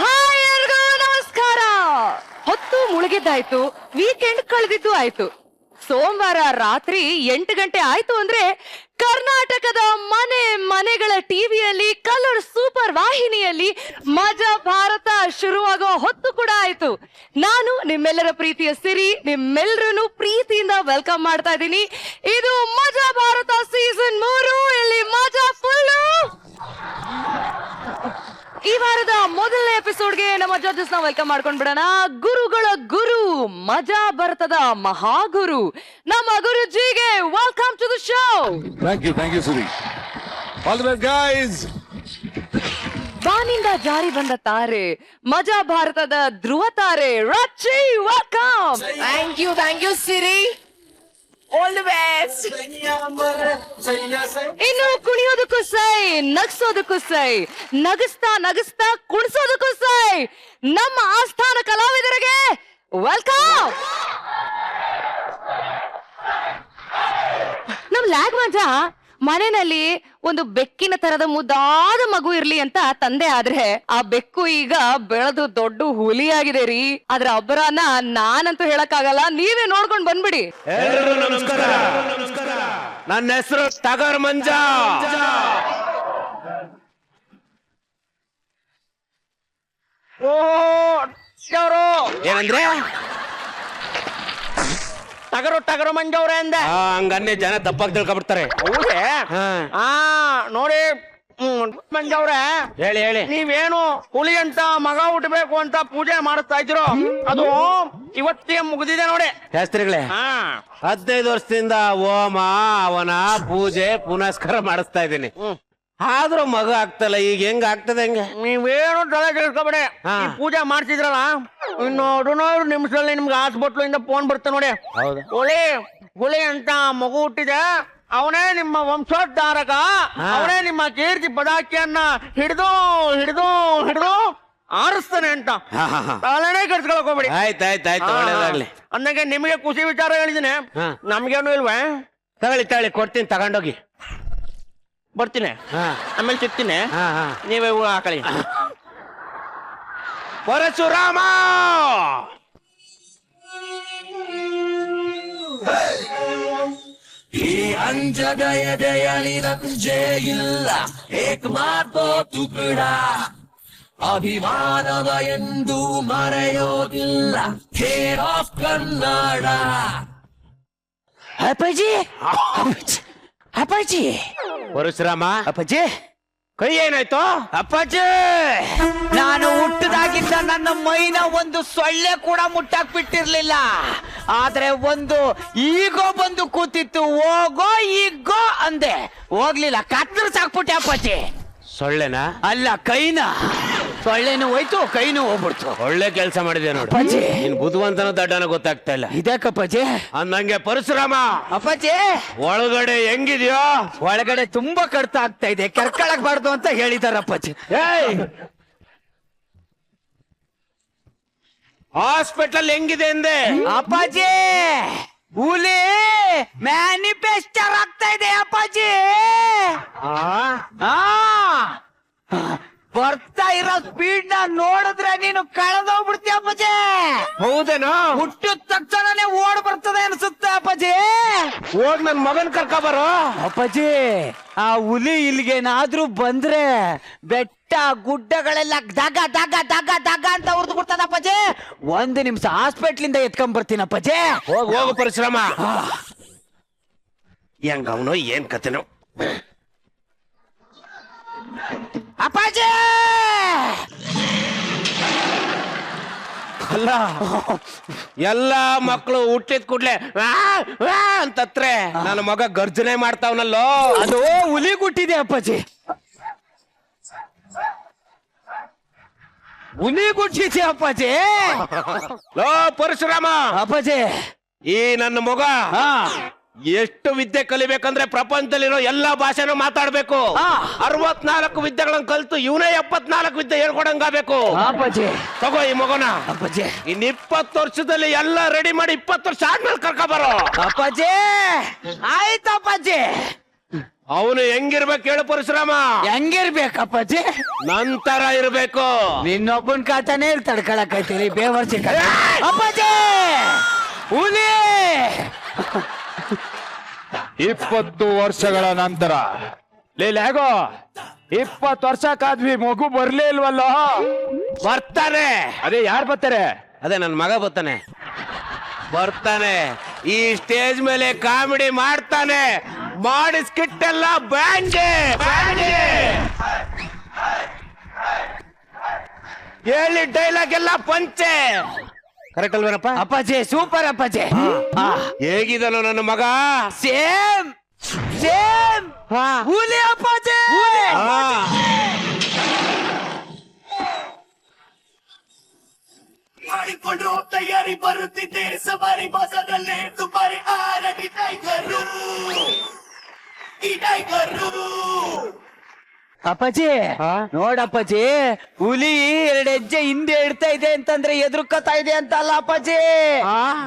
Hi ಎಲ್ರಿಗೂ ನಮಸ್ಕಾರ. ಹೊತ್ತು ಮುಳುಗಿದ್ದಾಯ್ತು, ವೀಕೆಂಡ್ ಕಳೆದಿದ್ದು ಆಯ್ತು. ಸೋಮವಾರ ರಾತ್ರಿ 8 ಗಂಟೆ ಆಯ್ತು ಅಂದ್ರೆ ಕರ್ನಾಟಕದ ಮನೆಗಳ ಟಿವಿಯಲ್ಲಿ ಕಲರ್ ಸೂಪರ್ ವಾಹಿನಿಯಲ್ಲಿ ಮಜಾ ಭಾರತ ಶುರುವಾಗೋ ಹೊತ್ತು ಕೂಡ ಆಯ್ತು. ನಾನು ನಿಮ್ಮೆಲ್ಲರ ಪ್ರೀತಿಯ ಸಿರಿ, ನಿಮ್ಮೆಲ್ಲರನ್ನು ಪ್ರೀತಿಯಿಂದ ವೆಲ್ಕಮ್ ಮಾಡ್ತಾ ಇದ್ದೀನಿ. ಇದು ಮಜಾ ಭಾರತ ಸೀಸನ್ 3. ಇಲ್ಲಿ ಮಜಾ ಫುಲ್ಲು. ಈ ವಾರದ ಮೊದಲನೇ ಎಪಿಸೋಡ್ಗೆ ನಮ್ಮ ಜಡ್ಜಸ್ ನ ವೆಲ್ಕಮ್ ಮಾಡ್ಕೊಂಡ್ ಬಿಡೋಣ. ಗುರುಗಳ ಗುರು, ಮಜಾ ಭಾರತದ ಮಹಾಗುರು ನಮ್ಮ ಗುರುಜಿಗೆ welcome to the show. Thank you Suri. All the best guys. ಬಾನಿಂದ ಜಾರಿ ಬಂದ ತಾರೆ, ಮಜಾ ಭಾರತದ ಧ್ರುವ ತಾರೆ Rachchi, welcome. Thank you Siri. All the best. ಇನ್ನು ಕುಣಿಯೋದಕ್ಕೂ ಸೈ, ನಗ್ಸೋದಕ್ಕೂ ಸೈ, ನಗಿಸ್ತಾ ಕುಣಿಸೋದಕ್ಕೂ ಸೈ ನಮ್ಮ ಆಸ್ಥಾನ ಕಲಾವಿದರಿಗೆ ವೆಲ್ಕಮ್. ನಮ್ ಲ್ಯಾಗ್ ಮಜಾ ಮನೆಯಲ್ಲಿ ಒಂದು ಬೆಕ್ಕಿನ ತರದ ಮುದ್ದಾದ ಮಗು ಇರ್ಲಿ ಅಂತ ತಂದೆ ಆದ್ರೆ ಆ ಬೆಕ್ಕು ಈಗ ಬೆಳೆದು ದೊಡ್ಡ ಹುಲಿಯಾಗಿದೆ ರೀ. ಅದ್ರ ಅಬ್ಬರನ ನಾನಂತೂ ಹೇಳಕ್ಕಾಗಲ್ಲ, ನೀವೇ ನೋಡ್ಕೊಂಡ್ ಬಂದ್ಬಿಡಿ. ಎಲ್ರಿಗೂ ನಮಸ್ಕಾರ. ನನ್ನ ಹೆಸರು ಟಗರ್ ಮಂಜ. ಏನಂದ್ರೆ ಟಗರು ಮಂಜವ್ರೆ ಅಂದೆ. ಹಂಗನ್ನೇ ಜನ ತಪ್ಪಾಗಿ ತಿಳ್ಕೊಬಿಡ್ತಾರೆ. ಹೌದೇ? ನೋಡಿ ಮಂಜವ್ರೆ, ಹೇಳಿ ನೀವೇನು ಹುಲಿ ಅಂತ ಮಗ ಹುಟ್ಟಬೇಕು ಅಂತ ಪೂಜೆ ಮಾಡಿಸ್ತಾ ಇದ್ರು, ಅದು ಇವತ್ತೇ ಮುಗಿದಿದೆ ನೋಡಿ ಶಾಸ್ತ್ರಿಗಳೇ. 15 ವರ್ಷದಿಂದ ಹೋಮ ಅವನ ಪೂಜೆ ಪುನಸ್ಕಾರ ಮಾಡಿಸ್ತಾ ಇದ್ದೀನಿ. ಆದ್ರೂ ಮಗ ಆಗ್ತಲ್ಲ, ಈಗ ಹೆಂಗ ಆಗ್ತದೆ ಹೆಂಗೆ? ನೀವೇನು ತಲೆ ಕೆಡಿಸ್ಕೊಬೇಡಿ. ಈ ಪೂಜೆ ಮಾಡ್ತಿದ್ರಲ್ಲ, ಇನ್ನು 15 ನಿಮಿಷದಲ್ಲಿ ನಿಮ್ಗೆ ಹಾಸ್ಪಿಟ್ಲ್ ಇಂದ ಫೋನ್ ಬರುತ್ತೆ ನೋಡಿ. ಹೌದಾ? ಹುಲಿ ಅಂತ ಮಗು ಹುಟ್ಟಿದೆ, ಅವನೇ ನಿಮ್ಮ ವಂಶೋದ್ಧಾರಕ, ಅವನೇ ನಿಮ್ಮ ಕೀರ್ತಿ ಪದಾಕಿಯನ್ನ ಹಿಡಿದು ಆರಿಸ್ತಾನೆ ಅಂತ ತಲೆನೇ ಕೆಡ್ಸ್ಕೊಳಕ್ ಹೋಗ್ಬೇಡಿ. ಆಯ್ತಾಯ್ತು, ಒಳ್ಳೇದಾಗ್ಲಿ. ಅಂದಂಗೆ ನಿಮಗೆ ಖುಷಿ ವಿಚಾರ ಹೇಳಿದ್ದೀನಿ, ನಮ್ಗೇನು ಇಲ್ವೇ? ತಗೊಳ್ಳಿ ಕೊಡ್ತೀನಿ, ತಗೊಂಡೋಗಿ. ಬರ್ತೀನಿ, ಆಮೇಲೆ ಸಿಗ್ತೀನಿ. ನೀವೇ ಹೂ ಹಾಕಳಿ. ಪರಶುರಾಮ ಈ ಅಂಜದ ಎದೆಯಲಿ ನಂಜೆ ಇಲ್ಲ, ಏಕ್ ಮಾತೋ ತುಕಡ ಅಭಿಮಾನವ ಎಂದು ಮರೆಯೋದಿಲ್ಲ, ಕೇರ್ ಆಫ್ ಕನ್ನಡ. ಅಪ್ಪಾಜಿ ಪರಶುರಾಮ, ಅಪ್ಪಾಜಿ ಕೈ ಏನಾಯ್ತು? ಅಪ್ಪಾಜಿ, ನಾನು ಹುಟ್ಟದಾಗಿಂದ ನನ್ನ ಮೈನ ಒಂದು ಸೊಳ್ಳೆ ಕೂಡ ಮುಟ್ಟಾಕ್ ಬಿಟ್ಟಿರ್ಲಿಲ್ಲ. ಆದ್ರೆ ಒಂದು ಈಗೋ ಬಂದು ಕೂತಿತ್ತು, ಹೋಗೋ ಈಗೋ ಅಂದೆ, ಹೋಗ್ಲಿಲ್ಲ, ಕತ್ತರಿಸಾಕ್ಬಿಟ್ಟೆ ಅಪ್ಪಾಜಿ. ಸೊಳ್ಳೆನಾ? ಅಲ್ಲ, ಕೈನ. ಸೊಳ್ಳೆನೂ ಹೋಯ್ತು, ಕೈನೂ ಹೋಗ್ಬಿಡ್ತು. ಒಳ್ಳೆ ಕೆಲಸ ಮಾಡಿದೆ ನೋಡಿ. ಅಪ್ಪಾಜಿ, ನೀನ್ ಬುದ್ಧಿವಂತನ ದಡ್ಡನ ಗೊತ್ತಾಗ್ತಾ ಇಲ್ಲ. ಇದಕ್ಕಪ್ಪಾಜಿ? ಅಂದಂಗೆ ಪರಶುರಾಮ, ಅಪ್ಪಾಜಿ ಒಳಗಡೆ ಹೆಂಗಿದ್ಯೋ? ಒಳಗಡೆ ತುಂಬಾ ಕಡ್ತ ಆಗ್ತಾ ಇದೆ, ಕೆರ್ಕಳಕ್ಬಾರ್ದು ಅಂತ ಹೇಳಿದಾರ ಅಪ್ಪಾಜಿ. ಹಾಸ್ಪಿಟಲ್ ಹೆಂಗಿದೆ ಎಂದೆ? ಅಪ್ಪಾಜಿ, ಹುಲಿ ಮ್ಯಾನಿಫೆಸ್ಟರ್ ಆಗ್ತಾ ಇದೆ ಅಪ್ಪಾಜಿ. ಬರ್ತಾ ಇರೋ ಸ್ಪೀಡ್ ನ ನೋಡಿದ್ರೆ ನೀನು ಕಳೆದೋಗ್ಬಿಡ್ತೀಯ ಅಪ್ಪಾಜಿ. ಹೌದೇನೋ? ಹುಟ್ಟಿದ ತಕ್ಷಣನೇ ಓಡ್ ಬರ್ತದೆ ಅನ್ಸುತ್ತೆ ಅಪ್ಪಾಜಿ. ಹೋಗ್ ನನ್ ಮಗನ್ ಕರ್ಕ ಬರೋ. ಅಪ್ಪಾಜಿ, ಆ ಹುಲಿ ಇಲ್ಲಿಗೇನಾದ್ರೂ ಬಂದ್ರೆ ಬೆಟ್ಟ ಗುಡ್ಡಗಳೆಲ್ಲ ದಗ ದಗ ದಗ ದಗ ಅಂತ ಉರ್ದು ಬಿಡ್ತದ ಅಪ್ಪಾಜಿ. 1 ನಿಮಿಷ ಹಾಸ್ಪಿಟ್ಲಿಂದ ಎತ್ಕೊಂಡ್ ಬರ್ತೀನಿ ಅಪ್ಪಾಜಿ. ಹೋಗು ಪರಶುರಾಮ. ಹೆಂಗ ಅವನು ಏನ್ ಕತೆನೋ? ಅಪ್ಪಾಜಿ, ಅಲ್ಲ, ಎಲ್ಲಾ ಮಕ್ಕಳು ಹುಟ್ಟಿದ ಕೂಡ್ಲೆ ಅಂತತ್ರೆ ನನ್ನ ಮಗ ಗರ್ಜನೆ ಮಾಡ್ತಾವನಲ್ಲೋ. ಅದು ಹುಲಿ ಗುಟ್ಟಿದೆ ಅಪ್ಪಾಜಿ. ಹುಲಿ ಗುಟ್ಟಿದೆ ಅಪ್ಪಾಜಿ. ಲೋ ಪರಶುರಾಮ, ಅಪ್ಪಾಜಿ, ಈ ನನ್ನ ಮಗ ಎಷ್ಟು ವಿದ್ಯೆ ಕಲಿಬೇಕಂದ್ರೆ ಪ್ರಪಂಚದಲ್ಲಿರೋ ಎಲ್ಲಾ ಭಾಷೆನೂ ಮಾತಾಡ್ಬೇಕು. 64 ವಿದ್ಯೆಗಳನ್ನ ಕಲ್ತು ಇವನೇ 74 ವಿದ್ಯೆ ಹೇಳ್ಕೊಡಂಗಾಗಬೇಕು. ಅಪ್ಪಾಜಿ, ತಗೋ ಈ ಮಗನ. ಅಪ್ಪಾಜಿ, ಇನ್ 20 ವರ್ಷದಲ್ಲಿ ಎಲ್ಲ ರೆಡಿ ಮಾಡಿ 20 ವರ್ಷ ಆದ್ಮೇಲೆ ಕರ್ಕ ಬರೋ. ಅಪ್ಪಾಜಿ, ಆಯ್ತು ಅಪ್ಪಾಜಿ. ಅವನು ಹೆಂಗಿರ್ಬೇಕು ಹೇಳು ಪರಶುರಾಮ? ಹೆಂಗಿರ್ಬೇಕಪ್ಪಾಜಿ? ನಂತರ ಇರ್ಬೇಕು. ನಿನ್ನೊಬ್ಬನ್ ಕಾತಾನೆ ತಡ್ಕೊಳಕೈತೀರಿ ಬೇವರ್ಸಿ ಅಪ್ಪಾಜಿ. ಹುಲಿ 20 ವರ್ಷಗಳ ನಂತರ ಹೇಗೋ 20 ವರ್ಷಕ್ಕಾದ್ವಿ ಮಗು ಬರ್ಲೇ ಇಲ್ವಲ್ಲ? ಬರ್ತಾನೆ. ಅದೇ ಯಾರು ಬರ್ತಾರೆ? ಅದೇ ನನ್ನ ಮಗ ಬರ್ತಾನೆ. ಈ ಸ್ಟೇಜ್ ಮೇಲೆ ಕಾಮಿಡಿ ಮಾಡ್ತಾನೆ. ಮಾಡಿ ಸ್ಕಿಟ್ ಎಲ್ಲ ಬ್ಯಾಂಡೆ ಹೇಳಿ ಡೈಲಾಗ್ ಎಲ್ಲ ಪಂಚೆ. ಕರೆಕ್ಟ್ ಅಲ್ವೇನಪ್ಪ? ಅಪ್ಪಾಜಿ ಸೂಪರ್ ಅಪ್ಪಾಜಿ. ಹೇಗಿದನು ನನ್ನ ಮಗ? ಸೇಮ್ ಸೇಮ್ ಹುಲಿ ಅಪ್ಪಾಜಿ. ಮಾಡಿಕೊಂಡು ತಯಾರಿ ಬರುತ್ತಿದ್ದೆ ಸವಾರಿ ಬಸದಲ್ಲೇ ದುಬಾರಿ ಆರಡಿ ಟೈಗರು ಈ ಟೈಗರು. ಅಪ್ಪಾಜಿ ನೋಡಪ್ಪಾಜಿ, ಹುಲಿ 2 ಹೆಜ್ಜೆ ಹಿಂದೆ ಇಡ್ತಾ ಇದೆ ಅಂತಂದ್ರೆ ಎದುರ್ಕೋತಾ ಇದೆ ಅಂತ ಅಲ್ಲ ಅಪ್ಪಾಜಿ,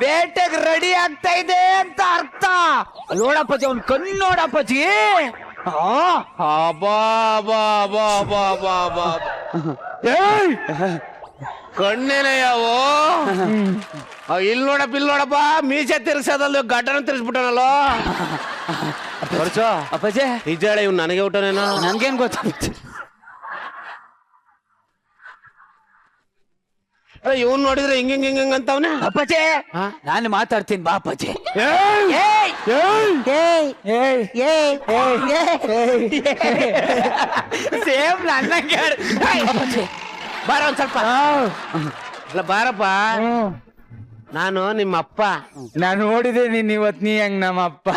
ಬೇಟೆಗೆ ರೆಡಿ ಆಗ್ತಾ ಇದೆ ಅಂತ ಅರ್ಥ. ನೋಡಪ್ಪಾಜಿ ಅವ್ನ್ ಕಣ್ಣು ನೋಡಪ್ಪಾಜಿ. ಕಣ್ಣೇನೆ ಯಾವು? ಇಲ್ಲಿ ನೋಡಪ್ಪ ಮೀಸೆ ತಿರ್ಸೋದಲ್ಲ ಗಡ್ಡನ ತಿರ್ಸ್ಬಿಟ್ಟನಲ್ಲೋ. ಅಪ್ಪಾಜಿ ನಿಜಾಳೆ ಇವ್ ನನಗೆ ಊಟನೇನೋ? ನನ್ಗೇನ್ ಗೊತ್ತಾಗುತ್ತೆ? ಇವನ್ ನೋಡಿದ್ರೆ ಹಿಂಗ್ ಅಂತವ್ನೆ. ಅಪ್ಪಾಜಿ ನಾನು ಮಾತಾಡ್ತೀನಿ ಬಾ ಅಪ್ಪಾಜಿ. ಸೇಮ್ ನನ್ನಂಗೆ ಬಾರ ಒಂದ್ ಸ್ವಲ್ಪ. ಅಲ್ಲ ಬಾರಪ್ಪ, ನಾನು ನಿಮ್ಮ ಅಪ್ಪ. ನಾನು ನೋಡಿದೆ ನೀನ್ ಇವತ್ ನೀ ಹೆಂಗ್ ನಮ್ಮ ಅಪ್ಪ.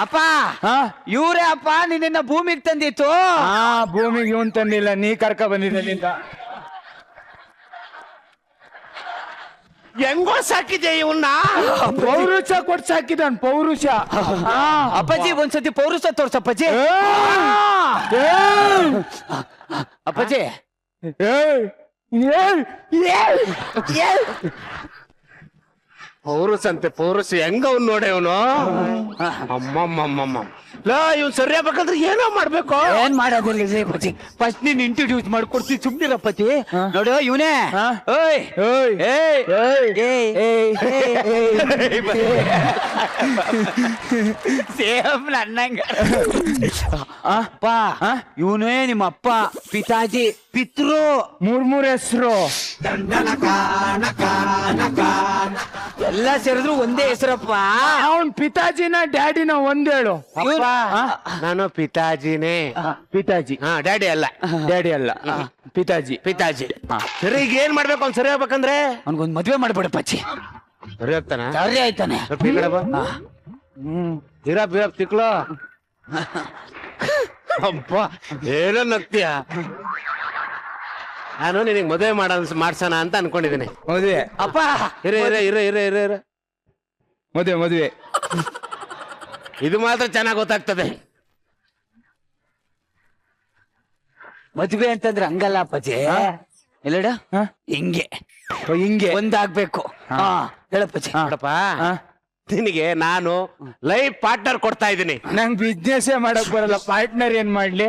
ಅಪ್ಪ ಇವ್ರೇ ಅಪ್ಪ ನಿನ್ನ ಭೂಮಿಗೆ ತಂದಿತ್ತು. ಭೂಮಿಗೆ ಇವನ್ ತಂದಿಲ್ಲ, ನೀ ಕರ್ಕ ಬಂದಿದ್ದೆ ನಿಂದ. ಹೆಂಗೋ ಸಾಕಿದೆ ಇವನ್ನ? ಪೌರುಷ ಕೊಟ್ಟು ಸಾಕಿದನ್, ಪೌರುಷ. ಅಪ್ಪಾಜಿ ಒಂದ್ಸತಿ ಪೌರುಷ ತೋರ್ಸಪ್ಪಾಜಿ. ಅಪ್ಪಾಜಿ ಪೌರುಷ ಹೆಂಗ ಅವ್ನು ನೋಡೆ ಅವನು. ಅಮ್ಮಮ್ಮಮ್ಮಮ್ಮ ಲಾ ಇವ್ನು ಸರಿಯಾಗಬೇಕಂದ್ರೆ ಏನೋ ಮಾಡ್ಬೇಕು. ಏನ್ ಮಾಡೋದಿಲ್ಲ ಅಪ್ಪಾಜಿ, ಫಸ್ಟ್ ನೀನ್ ಇಂಟ್ರೊಡ್ಯೂಸ್ ಮಾಡ್ಕೊಡ್ತೀನಿ ಸುಮ್ನಿರಪ್ಪಾಜಿ. ನೋಡು ಇವನೇ ಸೇಮ್ ನನ್ನಂಗ. ಅಪ್ಪ ಇವನೇ ನಿಮ್ಮ ಅಪ್ಪ, ಪಿತಾಜಿ, ಪಿತೃ, ಮೂರ್ ಹೆಸರು ಎಲ್ಲ ಸೇರಿದ್ರು ಒಂದೇ ಹೆಸರಪ್ಪ. ಅವನ್ ಪಿತಾಜಿನ ಡ್ಯಾಡಿನ ಒಂದೇಳು. ನಾನು ಪಿತಾಜಿನೇ. ಪಿತಾಜಿ ಡ್ಯಾಡಿ ಅಲ್ಲ. ಡ್ಯಾಡಿ ಅಲ್ಲ, ಪಿತಾಜಿ. ಸರಿ ಈಗ ಏನ್ ಮಾಡ್ಬೇಕು? ಅವ್ನು ಸರಿ ಆಗ್ಬೇಕಂದ್ರೆ ಅವ್ನಿಗೊಂದ್ ಮದ್ವೆ ಮಾಡ್ಬಿಡಪ್ಪಾಜಿ. ಸರಿ ಆಗ್ತಾನ? ಸರಿ ಆಯ್ತಾನೆ. ಇರಪ್ ತಿಕ್ಲೋ. ಅಪ್ಪ ಏನೋ ನಗ್ತೀಯ. ನಾನು ನಿನಗೆ ಮದುವೆ ಮಾಡ್ಸೋಣ ಅಂತ ಅನ್ಕೊಂಡಿದ್ದೀನಿ. ಮದುವೆ ಅಪ್ಪ ಇರ ಮದುವೆ ಇದು ಮಾತ್ರ ಚೆನ್ನಾಗಿ ಗೊತ್ತಾಗ್ತದೆ. ಮದ್ವೆ ಅಂತಂದ್ರೆ ಹಂಗಲ್ಲ ಅಪ್ಪಾಜಿ. ಎಲ್ಲಡ ಹಿಂಗೆ ಒಂದಾಗ್ಬೇಕು. ಹೇಳಪ್ಪಾಜಿ. ನೋಡಪ್ಪ, ನಿನಗೆ ನಾನು ಲೈಫ್ ಪಾರ್ಟ್ನರ್ ಕೊಡ್ತಾ ಇದ್ದೀನಿ. ನಂಗ್ ಬಿಸ್ನೆಸ್ ಮಾಡಕ್ ಬರಲ್ಲ, ಪಾರ್ಟ್ನರ್ ಏನ್ ಮಾಡ್ಲಿ?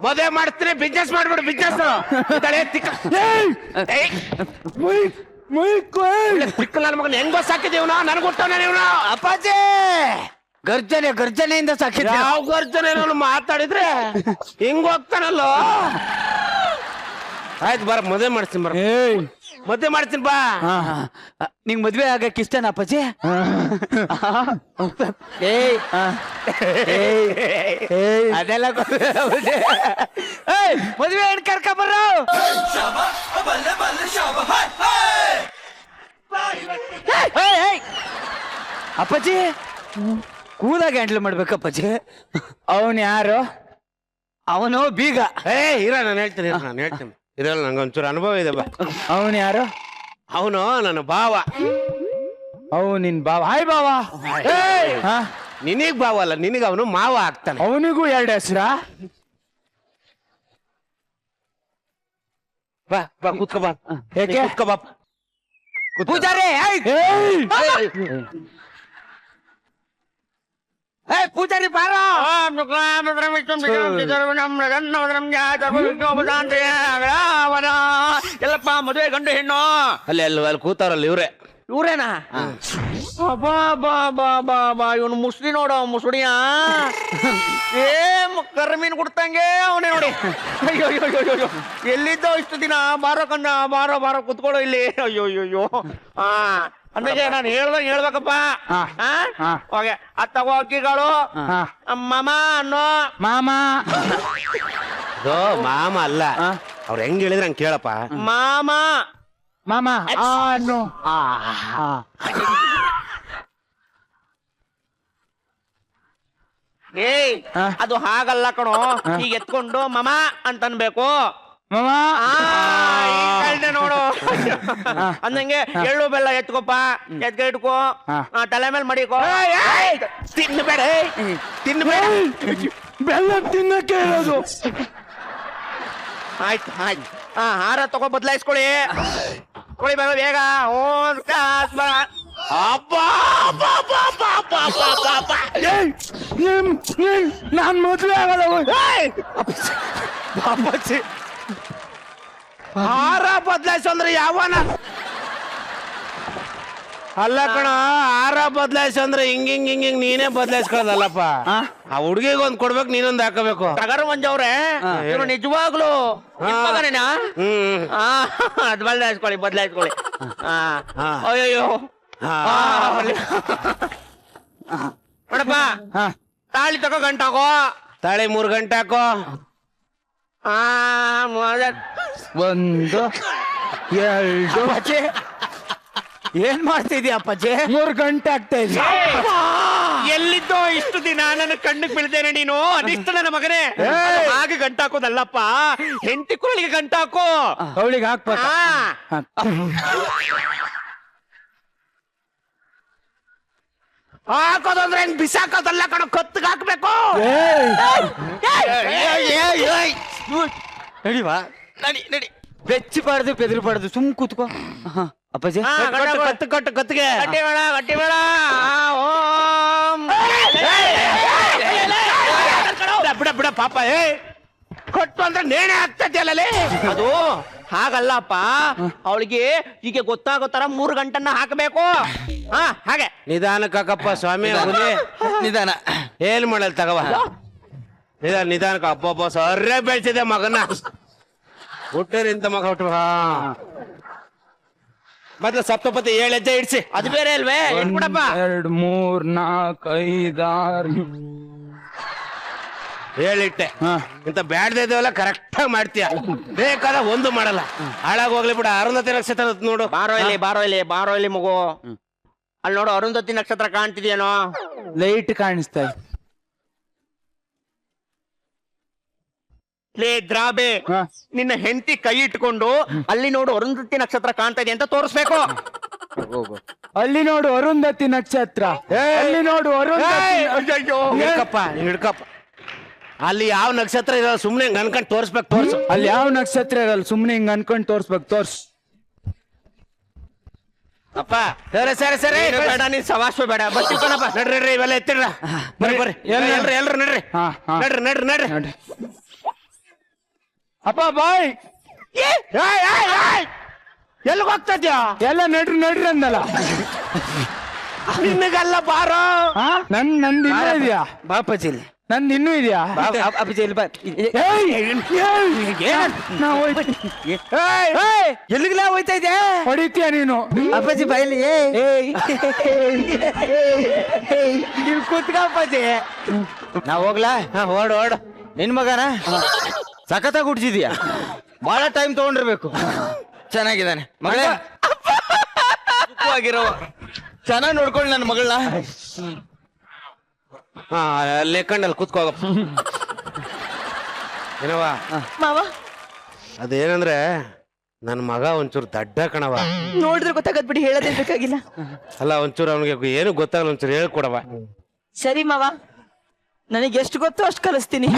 ಮದುವೆ ಮಾಡ್ತೀನಿ, ಬಿಸ್ನೆಸ್ ಮಾಡ್ಬಿಡು. ಬಿಸ್ನೆಸ್ ನನ್ನ ಮಗನ ಹೆಂಗೋ ಸಾಕಿದೀವ್ ನನಗೆ ಕೊಟ್ಟವನೇ ನೀವು. ಅಪ್ಪಾಜಿ ಗರ್ಜನೆಯಿಂದ ಸಾಕಿದ. ಯಾವ ಗರ್ಜನೆ ಮಾತಾಡಿದ್ರೆ ಹಿಂಗ್ ಹೋಗ್ತಾನಲ್ಲೋ. ಆಯ್ತು ಬರ, ಮದುವೆ ಮಾಡ್ತೀನಿ. ಮದುವೆ ಮಾಡ್ತೀನಿ ಬಾ. ನಿಂಗ್ ಮದ್ವೆ ಆಗಕ್ ಇಷ್ಟನಾ ಅಪ್ಪಾಜಿ? ಅದೆಲ್ಲ ಮದ್ವೆ ಹೆಣ್ ಕರ್ಕ ಬರ್ರ. ಅಪ್ಪಾಜಿ ಕೂಲಾಗಿ ಹ್ಯಾಂಡಲ್ ಮಾಡ್ಬೇಕಪ್ಪಾಜಿ. ಅವನ್ ಯಾರು? ಅವನು ಬೀಗ. ಇರ ನಾನು ಹೇಳ್ತೀನಿ ಇದ್ರಲ್ಲಿ ನಂಗೆ ಒಂಚೂರು ಅನುಭವ ಇದೆ ಬಾ. ಅವನ್ ಯಾರು? ಅವನು ನನ್ನ ಭಾವ. ಅವ್ ನಿನ್ ಬಾವ. ಹಾಯ್ ಬಾವ. ನಿನಗ್ ಭಾವ ಅಲ್ಲ, ನಿನಗ ಅವನು ಮಾವ ಆಗ್ತಾನೆ. ಅವನಿಗೂ 2 ಹೆಸರ? ಬಾ ಕೂತ್ಕೋ ಬಾ. ಯಾಕೆ? ಕೂತ್ಕೋ ಬಾ. ಪೂಜಾರಿ ಪೂಜಾರಿ ಬಾರೋ ಎಲ್ಲಪ್ಪ ಮದುವೆ ಗಂಡು ಹೆಣ್ಣು ಅಲ್ಲಿ ಕೂತಾರಲ್ಲ ಇವ್ರೆ. ಇವ್ರೇನಾ ಬಾ ಬಾ ಬಾ ಬಾ ಬಾ ಇವನು ಮುಸ್ಲಿ ನೋಡು ಮುಸುಡಿಯ ಕರ್ಮೀನ್ ಕೊಡ್ತಂಗೆ ಅವನೇ ನೋಡಿ. ಅಯ್ಯೋ ಅಯ್ಯೋ ಅಯ್ಯೋ ಅಯ್ಯೋ ಎಲ್ಲಿದ್ದೋ ಇಷ್ಟು ದಿನ ಬಾರೋ ಕಣ್ಣ ಬಾರೋ ಬಾರೋ ಕುತ್ಕೊಳ್ಳೋ ಇಲ್ಲಿ. ಅಯ್ಯೋ ಅಯ್ಯೋ ಅಯ್ಯೋ ಅಂದಾಗೆ ನಾನು ಹೇಳ್ಬೇಕಪ್ಪ. ಹೋಗೆ ಅದ್ ತಗೋ ಅಕ್ಕಿಗಳು ಮಾಮ ಅನ್ನೋ ಮಾಮ ಮಾಮ ಅಲ್ಲ, ಅವ್ರು ಹೆಂಗ್ ಹೇಳಿದ್ರೆ ಹಂಗ್ ಕೇಳಪ್ಪ. ಮಾಮ ಮಾಮ ಅನ್ನು ಏಯ್ ಅದು ಹಾಗಲ್ಲ ಕಣೋ, ಈಗ ಎತ್ಕೊಂಡು ಮಮ ಅಂತ ಅನ್ಬೇಕು. ಮಾಮ ನೋಡು ಅಂದಂಗೆ ಎಳ್ಳು ಬೆಲ್ಲ ಎತ್ಕೋಪ, ಎತ್ಕ ಇಟ್ಕೋ, ತಲೆ ಮೇಲೆ ಮಡಿಕೋ. ತಿನ್ಬೇಡ ತಿನ್ಬೇಡ, ಬೆಲ್ಲ ತಿನ್ನಕ್ಕೆ ಹೇಳೋದು. ಆಯ್ತು ಆಯ್ತು. ಹಾರ ತಗೋ ಬದಲಾಯಿಸ್ಕೊಳ್ಳಿ ಬೇಗ ಬೇಗ. ನಾನ್ ಮದ್ವೆ ಆಗಲ್ಲ. ಹಾರ ಬದಲಾಯಿಸು ಅಂದ್ರೆ ಯಾವನ ಅಲ್ಲ ಕಣ. ಹಾರ ಬದಲಾಯಿಸು ಅಂದ್ರೆ ಹಿಂಗ್ ನೀನೇ ಬದಲಾಯಿಸ್ಕೊಳ್ಳೋದಲ್ಲಪ್ಪ. ಆ ಹುಡುಗಿಗೆ ಒಂದ್ ಕೊಡ್ಬೇಕು, ನೀನೊಂದ್ ಹಾಕಬೇಕು. ಟಗರು ಮಂಜವ್ರೆ ಇವ್ರು ನಿಜವಾಗ್ಲು ಅದ್ ಬದಲಾಯಿಸ್ಕೊಳ್ಳಿ ಬದಲಾಯಿಸ್ಕೊಳ್ಳಿ. ಅಯ್ಯೋ ನೋಡಪ್ಪ, ತಾಳಿ ತಗೋ ಗಂಟಾಕೋ. ತಾಳಿ 3 ಗಂಟೆ ಹಾಕೋ. 1 2 ಏನ್ ಮಾಡ್ತಿದ್ಯಾ ಅಪ್ಪಾಜಿ? 3 ಗಂಟೆ ಆಗ್ತಾ ಇದೆ. ಎಲ್ಲಿದ್ದೋ ಇಷ್ಟು ದಿನ ನನ್ನ ಕಣ್ಣಿಗೆ ಬೀಳ್ತೇನೆ ನೀನು ಅನಿಸ್ತು ನನ್ನ ಮಗನೇ. ಹಾಗೆ ಗಂಟಾಕೋದಲ್ಲಪ್ಪ, ಹೆಂಡತಿ ಕುರಳಿಗೆ ಗಂಟಾಕೋ. ಅವಳಿಗೆ ಹಾಕ್ಬೇಕ. ಹಾಕೋದಂದ್ರೆ ಹೆಂಗ್ ಬಿಸಾಕೋದಲ್ಲ ಕಣ, ಕತ್ತಿಗೆ ಹಾಕ್ಬೇಕು. ನಡಿವಾ ನಡಿ ನಡಿ, ಬೆಚ್ಚಬಾರ್ದು ಬೆದರಬಾರ್ದು, ಸುಮ್ ಕೂತ್ಕೋ. ಅಪ್ಪಾಜಿ ಕತ್ತಿಗೆ ಗಟ್ಟಿ ಬೇಡ ಗಟ್ಟಿ ಬೇಡ. ಬಿಡ ಪಾಪ. ಕಟ್ಟು ಅಂದ್ರೆ ನೇಣೆ ಆಗ್ತದೆ ಅಲ್ಲೇ. ಅದು ಹಾಗಲ್ಲಪ್ಪ, ಅವಳಿಗೆ ಈಗ ಗೊತ್ತಾಗೋ ತರ 3 ಗಂಟನ್ನ ಹಾಕಬೇಕು. ಹಾಗೆ ನಿಧಾನಕ್ಕಪ್ಪ ಸ್ವಾಮಿ. ನಿಧಾನ ಏನ್ ಮಾಡಲ್ ತಗವ. ನಿಧಾನಕ್ಕ. ಅಬ್ಬಬ್ಬ ಸರ್ರೆ ಬೆಳ್ಸಿದೆ ಮಗನ. ಹುಟ್ಟರಿಂದ ಮಗ ಹುಟ್ಟು. ಮತ್ತೆ ಸಪ್ತಪತಿ 7 ಹೆಜ್ಜೆ ಇಡ್ಸಿ. ಅದು ಬೇರೆ ಅಲ್ವೇ? 1 2 3 4 5 6 ಹೇಳಿಟ್ಟೆ. ಇಂತ ಬ್ಯಾಡ್ದ ಇದೇವಲ್ಲ ಕರೆಕ್ಟ್ ಆಗಿ ಮಾಡ್ತೀಯ. ಬೇಕಾದ ಒಂದು ಮಾಡಲ್ಲ. ಹಾಳಾಗಿ ಹೋಗ್ಲಿ ಬಿಡ. ಅರುಂಧತಿ ನಕ್ಷತ್ರ ನೋಡು. ಬಾರೋ ಇಲ್ಲಿ ಬಾರೋ ಇಲ್ಲಿ ಬಾರೋ ಇಲ್ಲಿ ಮಗು. ಅಲ್ಲಿ ನೋಡು, ಅರುಂಧತಿ ನಕ್ಷತ್ರ ಕಾಣ್ತಿದ್ಯೇನೋ? ಲೈಟ್ ಕಾಣಿಸ್ತಾ ಇದೆ. ಲೇ ದ್ರಾಬೆ, ನಿನ್ನ ಹೆಂಡತಿ ಕೈ ಇಟ್ಕೊಂಡು ಅಲ್ಲಿ ನೋಡು ಅರುಂಧತಿ ನಕ್ಷತ್ರ ಕಾಣ್ತಾ ಇದೆ ಅಂತ ತೋರಿಸ್ಬೇಕು. ಅಲ್ಲಿ ನೋಡು ಅರುಂಧತಿ ನಕ್ಷತ್ರ. ಅಲ್ಲಿ ನೋಡು ಹಿಡ್ಕಪ್ಪ ಹಿಡ್ಕಪ್ಪ. ಅಲ್ಲಿ ಯಾವ ನಕ್ಷತ್ರ ಇರಲ್ಲ, ಸುಮ್ನೆ ಹಿಂಗ್ ಅನ್ಕೊಂಡ್ ತೋರ್ಸ್ಬೇಕು. ತೋರ್ಸು. ಅಲ್ಲಿ ಯಾವ ನಕ್ಷತ್ರ ಇರಲ್ಲ, ಸುಮ್ನೆ ಹಿಂಗ್ ಅನ್ಕೊಂಡ್ ತೋರ್ಸ್ಬೇಕು. ತೋರ್ಸ್ ಅಪ್ಪ. ಸರಿ ಸರಿ ಸರಿ, ಬೇಡ ನೀನ್ ಸವಾಸ ಬೇಡ. ಬರ್ತಿ ಕಣಪ್ಪ. ನಡ್ರಿ ಇವೆಲ್ಲ ಎತ್ತಿಡ್ರ. ಬರ್ರಿ ಎಲ್ರು ನಡ್ರಿ. ನಡ್ರಿ. ಅಪ್ಪ ಬಾಯ್. ಎಲ್ಲಿಗೆ ಹೋಗ್ತದ್ಯಾ? ಎಲ್ಲ ನಡ್ರಿ ಅಂದಲ್ಲ. ನಿನ್ನಗಲ್ಲ ಬಾರೋ. ನಂದು ಇನ್ನೂ ಇದೆಯಾ? ಬಾಪಜಿ ನಂದು ಇನ್ನೂ ಇದೆಯಾ? ಅಪ್ಪಾಜಿ ಎಲ್ಲಿಗೆಲ್ಲ ಹೋಯ್ತಾ ಇದೆ? ಹೊಡಿತೀಯ ನೀನು? ಅಪ್ಪಾಜಿ ಬಯಲಿ ನೀವು ಕೂತ್ಕ ಅಪ್ಪಾಜಿ. ನಾ ಹೋಗ್ಲಾ? ಓಡು. ನಿನ್ ಮಗನ ಸಖತ್ತಾಗಿ ಹುಡ್ಸಿದ್ಯಾ? ಬಹಳ ಟೈಮ್ ತಗೊಂಡಿರ್ಬೇಕು. ಚೆನ್ನಾಗಿದ್ದಾನೆ ಮಗಳೇ, ಚೆನ್ನಾಗಿ ನೋಡ್ಕೊಳ್ಳಿ ನನ್ನ ಮಗಳನ್ನ. ಲೆಕ್ಕಂಡಲ್ಲಿ ಕೂತ್ಕೋಗಪ್ಪ. ಏನವ ಮಾವ ಅದೇನಂದ್ರೆ ನನ್ ಮಗ ಒಂಚೂರು ದಡ್ಡ ಕಣವ. ನೋಡಿದ್ರೆ ಗೊತ್ತಾಗದ್ ಬಿಡಿ, ಹೇಳೋದೇ ಬೇಕಾಗಿಲ್ಲ. ಅಲ್ಲ ಒಂಚೂರು ಅವನಿಗೆ ಏನು ಗೊತ್ತಾಗಲ್ಲ, ಒಂಚೂರು ಹೇಳ್ಕೊಡವ. ಸರಿ ಮಾವ, ನನಗೆ ಎಷ್ಟು ಗೊತ್ತೋ ಅಷ್ಟು ಕಲಿಸ್ತೀನಿ.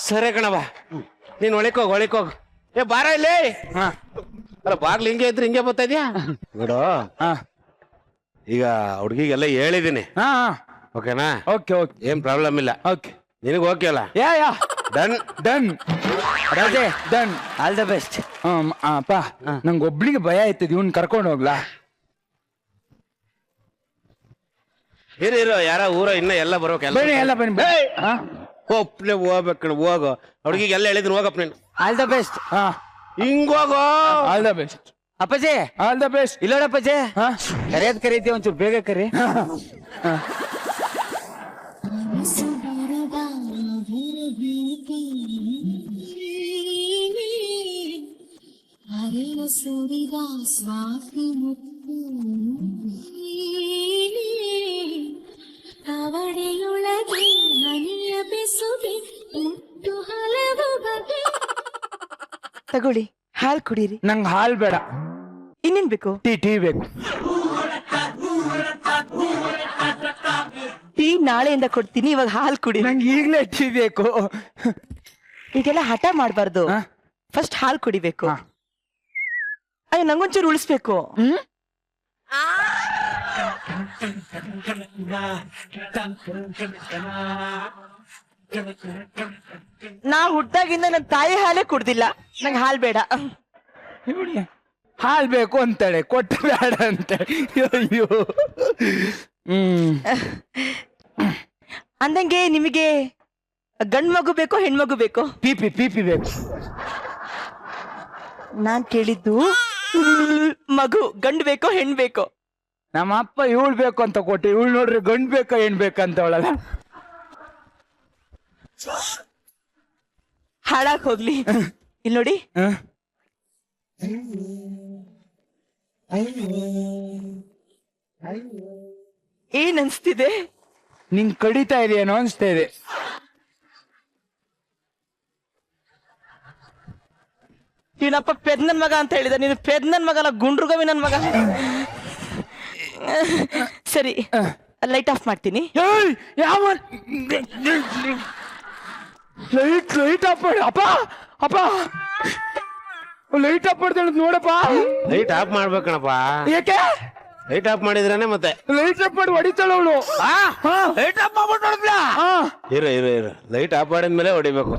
ಸರಿ ಕಣವ, ನೀನ್ ಒಳಿಕೋಗ್. ಏ ಬಾರ ಇಲ್ಲಿ. ಅಲ್ಲ ಬಾಗ್ಲು ಹಿಂಗೆ ಇದ್ರೆ ಹಿಂಗೆ ಬರ್ತಾ ಇದೆಯಾ ನೋಡು. ಈಗ ಹುಡುಗಿಗೆಲ್ಲ ಹೇಳಿದೀನಿ. ಓಕೆನಾ? ಓಕೆ ಓಕೆ, ಏನ್ ಪ್ರಾಬ್ಲಮ್ ಇಲ್ಲ. ಓಕೆ, ನಿನಗೆ ಓಕೆ ಅಲ್ಲ? Yeah done done Raje done. All the best. ಅಪ್ಪ ನಂಗೆ ಒಬ್ಳಿಗೆ ಭಯ ಆಯ್ತದ, ಇವ್ನ್ ಕರ್ಕೊಂಡು ಹೋಗ್ಲಾ? ಇರೋ ಯಾರ ಊರ ಇನ್ನ ಎಲ್ಲ ಬರೋಕೆ ಬನ್ನಿ, ಎಲ್ಲ ಬನ್ನಿ. ಒಪ್ಲೆ ಹೋಗ್ಬೇಕು, ಹೋಗು. ಹುಡುಗಿಗೆ ಎಲ್ಲ ಹೇಳಿದ್ರು ಹೋಗಪ್ಪ ನೀನು. All the best. ಹಿಂಗೋಗೋ. ಆಲ್ ದ ಬೆಸ್ಟ್ ಅಪ್ಪಾಜಿ, ಆಲ್ ದ ಬೆಸ್ಟ್. ಇಲ್ಲೋಡಪ್ಪಾಜಿ, ಕರೆಯೋದ್ ಕರೀತಿ, ಒಂಚೂರು ಬೇಗ ಕರಿ. ಅವಡೆಯೊಳಗೆ ಮನೆಯ ಬೆಸುಗೆ ಮುಟ್ಟು ಹಲವು ಬಗೆ. ತಗೊಳ್ಳಿ, ಹಾಲ್ ಕುಡೀರಿ. ನಂಗೆ ಹಾಲ್ ಬೇಡ, ಇನ್ನೇನ್ ಬೇಕು? ಟೀ ಬೇಕು. ಟೀ ನಾಳೆಯಿಂದ ಕೊಡ್ತೀನಿ, ಇವಾಗ ಹಾಲ್ ಕುಡಿ. ನಂಗೆ ಈಗ್ಲೇ ಟೀ ಬೇಕು. ಈಗೆಲ್ಲ ಹಠ ಮಾಡ್ಬಾರ್ದು, ಫಸ್ಟ್ ಹಾಲ್ ಕುಡಿಬೇಕು. ಅಯ್ಯೋ, ನಂಗೊಂಚೂರು ಉಳಿಸ್ಬೇಕು. ನಾ ಹುಟ್ಟಾಗಿಂದ ನನ್ ತಾಯಿ ಹಾಲೇ ಕುಡ್ದಿಲ್ಲ, ನಂಗೆ ಹಾಲ್ ಬೇಡ. ಹಾಲ್ ಬೇಕು ಅಂತಾಳೆ, ಕೊಟ್ಟು ಬೇಡ ಅಂತಾಳೆ. ಅಯ್ಯೋ. ಅಂದಂಗೆ ನಿಮಗೆ ಗಂಡ್ ಮಗು ಬೇಕೋ ಹೆಣ್ಮಗು ಬೇಕೋ? ಪೀಪಿ ಬೇಕು. ನಾನ್ ಕೇಳಿದ್ದು ಮಗು ಗಂಡ್ ಬೇಕೋ ಹೆಣ್ ಬೇಕೋ? ನಮ್ಮ ಅಪ್ಪ ಇವಳು ಬೇಕು ಅಂತ ಕೊಟ್ಟು, ಇವಳು ನೋಡ್ರಿ ಗಂಡ್ ಬೇಕಾ ಹೆಣ್ ಬೇಕಂತ ಅವಳಲ್ಲ. ಹಾಳಾಗ್ ಹೋಗ್ಲಿ. ಇಲ್ಲಿ ನೋಡಿ, ಏನ್ ಅನ್ಸ್ತಿದೆ? ನಿಂಗ್ ಕಡಿತಾ ಇದೆಯೇನೋ ಅನ್ಸ್ತಾ ಇದೆ. ಇವನಪ್ಪ ಪೆದ್ ನನ್ ಮಗ ಅಂತ ಹೇಳಿದ, ನೀನು ಪೆದ್ ನನ್ ಮಗ ಅಲ್ಲ, ಗುಂಡ್ರುಗವಿ ನನ್ ಮಗ. ಸರಿ, ಲೈಟ್ ಆಫ್ ಮಾಡ್ತೀನಿ. ಯಾವ ಲೈಟ್ ಆಫ್ ಮಾಡಿ. ಅಪ್ಪ ಲೈಟ್ ಆಫ್ ಮಾಡ್ತಾಳೆ ನೋಡಪ್ಪ. ಲೈಟ್ ಆಫ್ ಮಾಡ್ಬೇಕಣಪ್ಪ. ಯಾಕೆ? ಲೈಟ್ ಆಫ್ ಮಾಡಿದ್ರೇನೆ ಮತ್ತೆ. ಲೈಟ್ ಆಫ್ ಮಾಡಿ ಹೊಡಿತಾಳ ಅವಳು. ಲೈಟ್ ಆಫ್ ಮಾಡ್ಬಿಟ್ಟು ಹೊಡೆದ್ಲಾ? ಇರು ಲೈಟ್ ಆಫ್ ಮಾಡಿದ್ಮೇಲೆ ಹೊಡಿಬೇಕು.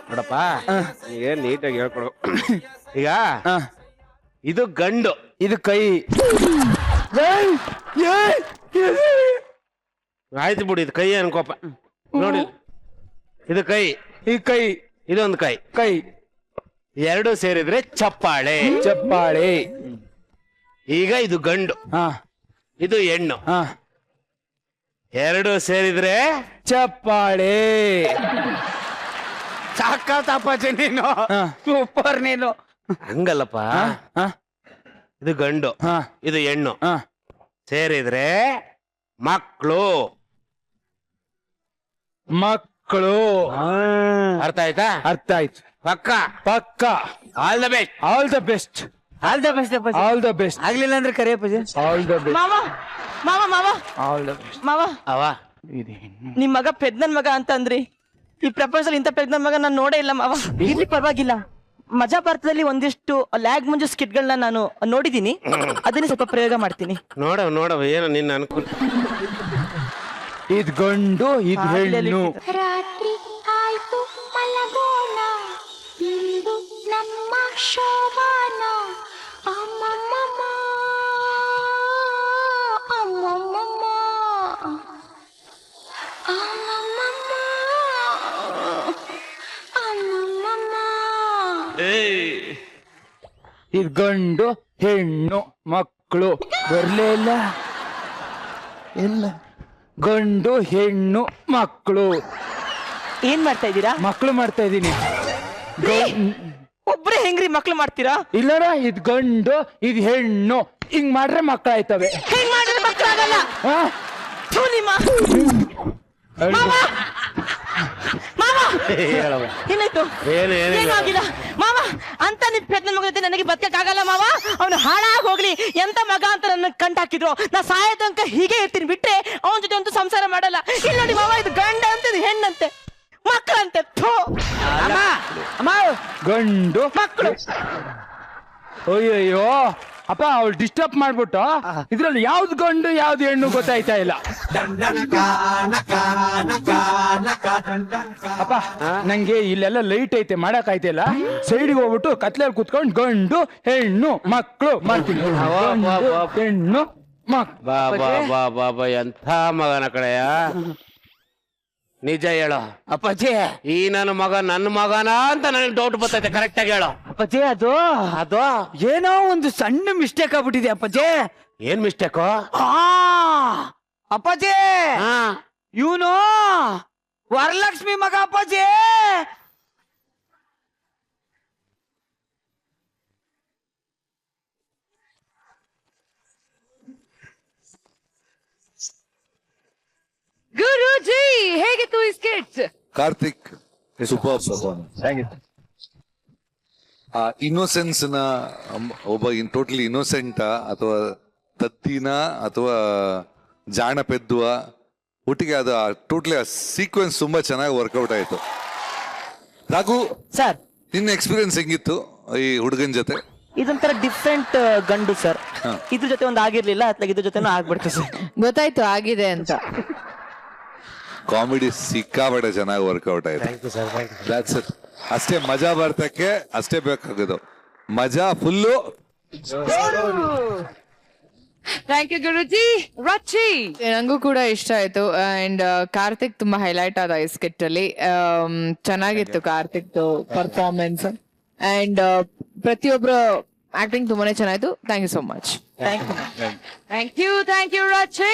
ನೋಡಪ್ಪ, ಏನ್ ನೀಟಾಗಿ ಹೇಳ್ಕೊಡು. ಈಗ ಇದು ಗಂಡು, ಇದು ಕೈ. ಆಯ್ತು ಬಿಡಿ, ಇದು ಕೈ ಅನ್ಕೋಪ. ನೋಡಿ, ಇದು ಕೈ, ಈ ಕೈ, ಇದೊಂದು ಕೈ. ಎರಡು ಸೇರಿದ್ರೆ ಚಪ್ಪಾಳೆ. ಈಗ ಇದು ಗಂಡು, ಇದು ಹೆಣ್ಣು. ಎರಡು ಸೇರಿದ್ರೆ ಚಪ್ಪಾಳೆ. ಸಾಕಾತಪ್ಪಾಜಿ ನೀನು, ಸೂಪರ್ ನೀನು. ಹಂಗಲ್ಲಪ್ಪ, ಇದು ಗಂಡು, ಇದು ಹೆಣ್ಣು, ಸೇರಿದ್ರೆ ಮಕ್ಕಳು. ಅರ್ಥ ಆಯ್ತಾ? ಅರ್ಥ ಆಯ್ತು. ಪಕ್ಕ. All the best. All the best. All the best. All the best. ಆಗ್ಲಿಲ್ಲ ಅಂದ್ರೆ ಕರೆಯಪ್ಪಾಜಿ. All the best. ಮಾವ ಆಲ್ ದ ಬೆಸ್ಟ್. ಮಾವ, ಅವ ನಿಮ್ ಮಗ ಪೆದ್ನನ್ ಮಗ ಅಂತ ಅಂದ್ರಿ. ಈ ಪ್ರಪಂಚದಲ್ಲಿ ಇಂಥ ಪೆದ್ನನ್ ಮಗ ನಾನು ನೋಡೇ ಇಲ್ಲ ಮಾವ. ಇರ್ಲಿ, ಪರವಾಗಿಲ್ಲ. ಮಜಾ ಭಾರತದಲ್ಲಿ ಒಂದಿಷ್ಟು ಲ್ಯಾಗ್ ಮಂಜು ಸ್ಕಿಟ್ಗಳನ್ನ ನಾನು ನೋಡಿದೀನಿ, ಅದನ್ನೇ ಸ್ವಲ್ಪ ಪ್ರಯೋಗ ಮಾಡ್ತೀನಿ. ನೋಡವ ಏನು ನಿನ್ನ ಅನುಕೂಲ. ಇದ್ ಗಂಡು, ಇದ್ ಹೆಣ್ಣು. ರಾತ್ರಿ ಆಯ್ತು ಮಲಗೋಣ, ಇಂದು ನಮ್ಮ ಶೋಭಾನ. ಅಮ್ಮಮ್ಮಮ್ಮ ಅಮ್ಮಮ್ಮಮ್ಮ ಅಮ್ಮಮ್ಮಮ್ಮ ಅಮ್ಮಮ್ಮಮ್ಮ. ಇದ್ ಗಂಡು, ಹೆಣ್ಣು, ಮಕ್ಕಳು. ಬರ್ಲೇ ಇಲ್ಲ. ಗಂಡು, ಹೆಣ್ಣು, ಮಕ್ಕಳು. ಏನ್ ಮಾಡ್ತಾ ಇದ್ದೀರಾ? ಮಕ್ಕಳು ಮಾಡ್ತಾ ಇದೀನಿ. ಒಬ್ರೇ ಹೆಂಗ್ರಿ ಮಕ್ಳು ಮಾಡ್ತೀರಾ? ಇಲ್ಲರ, ಇದ್ ಗಂಡು, ಇದ್ ಹೆಣ್ಣು. ಹಿಂಗ್ ಮಾಡ್ರೆ ಮಕ್ಕಳಾಯ್ತವೆ. ಹೆಂಗ್ ಮಾಡಿದ್ರೆ ಮಕ್ಕಳಾಗಲ್ಲ. ಏನಾಯ್ತು? ಏನಾಗಿಲ್ಲ ಮಾವ. ಅಂತ ನಿಮ್ ಪೆದ್ನ ಮಗ ಜೊತೆ ನನಗೆ ಬದುಕಕ್ಕಾಗಲ್ಲ ಮಾವ. ಅವನು ಹಾಳಾಗ್ ಹೋಗ್ಲಿ, ಎಂತ ಮಗ ಅಂತ ನನ್ನ ಕಂಟ ಹಾಕಿದ್ರು. ನಾ ಸಾಯೋದಂಕ ಹೀಗೆ ಇರ್ತೀನಿ, ಬಿಟ್ರೆ ಅವನ ಜೊತೆ ಒಂದು ಸಂಸಾರ ಮಾಡಲ್ಲ. ಇಲ್ಲಿ ನೋಡಿ ಮಾವ, ಇದು ಗಂಡ ಅಂತ, ಇದು ಹೆಣ್ಣಂತೆ. ಮಕ್ಕಳಂತೆ ಥು. ಅಮ್ಮ ಅಮ್ಮ ಗಂಡು ಮಕ್ಕಳು ಅಯ್ಯಯ್ಯೋ ಅಪ್ಪ ಅವ್ಳು ಡಿಸ್ಟರ್ಬ್ ಮಾಡ್ಬಿಟ್ಟು ಇದ್ರಲ್ಲಿ ಯಾವ್ದು ಗಂಡು ಯಾವ್ದು ಹೆಣ್ಣು ಗೊತ್ತಾಯ್ತಾ ಇಲ್ಲ. ಅಪ್ಪ ನಂಗೆ ಇಲ್ಲೆಲ್ಲ ಲೈಟ್ ಐತೆ ಮಾಡಕ್ ಆಯ್ತಿಲ್ಲ, ಸೈಡ್ಗೆ ಹೋಗ್ಬಿಟ್ಟು ಕತ್ಲೆಯಲ್ಲಿ ಕುತ್ಕೊಂಡು ಗಂಡು ಹೆಣ್ಣು ಮಕ್ಕಳು ಮಾಡ್ತೀನಿ. ಗಂಡು, ಹೆಣ್ಣು ಮಕ್ಕಳು. ಬಾ ಬಾ ಬಾ ಬಾ ಬಾ ಎಂಥ ಮಗನ ಕಡೆಯ ನಿಜ ಹೇಳೋ ಅಪ್ಪಾಜಿ. ಈ ನನ್ನ ಮಗನ ಅಂತ ನನಗೆ ಡೌಟ್ ಬರ್ತೈತೆ. ಕರೆಕ್ಟ್ ಆಗಿ ಹೇಳೋ ಅಪ್ಪಾಜಿ ಅದು ಏನೋ ಒಂದು ಸಣ್ಣ ಮಿಸ್ಟೇಕ್ ಆಗ್ಬಿಟ್ಟಿದೆ ಅಪ್ಪಾಜಿ. ಏನ್ ಮಿಸ್ಟೇಕು? ಅಪ್ಪಾಜಿ ಇವನು ವರಲಕ್ಷ್ಮಿ ಮಗ ಅಪ್ಪಾಜಿ. ಗುರುಜಿ ಹೇಗಿತ್ತು ಈ ಸ್ಕೆಚ್? Karthik super performance. ಆ ಇನ್ನೋಸೆನ್ಸ್ ನ ಒಬ್ಬ ಟೋಟಲಿ ಇನ್ನೋಸೆಂಟ್ ಅಥವಾ ತತ್ತಿನ ಅಥವಾ ಜಾಣ ಪೆದ್ದುವ ಒಟ್ಟಿಗೆ ಅದು ಟೋಟಲಿ ಆ ಸೀಕ್ವೆನ್ಸ್ ತುಂಬಾ ಚೆನ್ನಾಗಿ ವರ್ಕೌಟ್ ಆಯ್ತು. ರಾಘು ಸರ್ ನಿನ್ನ ಎಕ್ಸ್ಪೀರಿಯನ್ಸ್ ಹೆಂಗಿತ್ತು ಈ ಹುಡುಗನ ಜೊತೆ? ಇದೊಂಥರ ಡಿಫ್ರೆಂಟ್ ಗಂಡು ಸರ್. ಇದ್ರ ಜೊತೆ ಒಂದು ಆಗಿರ್ಲಿಲ್ಲ, ಅತ್ಲಾಗ ಇದ್ರ ಜೊತೆನೂ ಆಗ್ಬಿಡ್ತು ಸರ್. ಗೊತ್ತಾಯ್ತು ಆಗಿದೆ ಅಂತ. ಕಾಮಿಡಿ ಸಿಕ್ಕಾಬಡೆ ಚೆನ್ನಾಗಿ ವರ್ಕೌಟ್ ಆಯ್ತು. That's it. ಅಷ್ಟೇ ಮಜಾ ಬರ್ತಕ್ಕೆ ಅಷ್ಟೇ ಬೇಕಾಗೋದು, ಮಜಾ ಫುಲ್ಲು. ಥ್ಯಾಂಕ್ ಯು ಗುರುಜಿ. ರಚಿ ನಂಗೂ ಕೂಡ ಇಷ್ಟ ಆಯ್ತು ಅಂಡ್ ಕಾರ್ತಿಕ್ ತುಂಬಾ ಹೈಲೈಟ್ ಆದ ಈ ಸ್ಕಿಟ್ ಅಲ್ಲಿ. ಚೆನ್ನಾಗಿತ್ತು ಕಾರ್ತಿಕ್ ಪರ್ಫಾರ್ಮೆನ್ಸ್ ಅಂಡ್ ಪ್ರತಿಯೊಬ್ರು ಆಕ್ಟಿಂಗ್ ತುಂಬಾನೇ ಚೆನ್ನಾಗಿತ್ತು. Thank you so much. Thank you Rachi.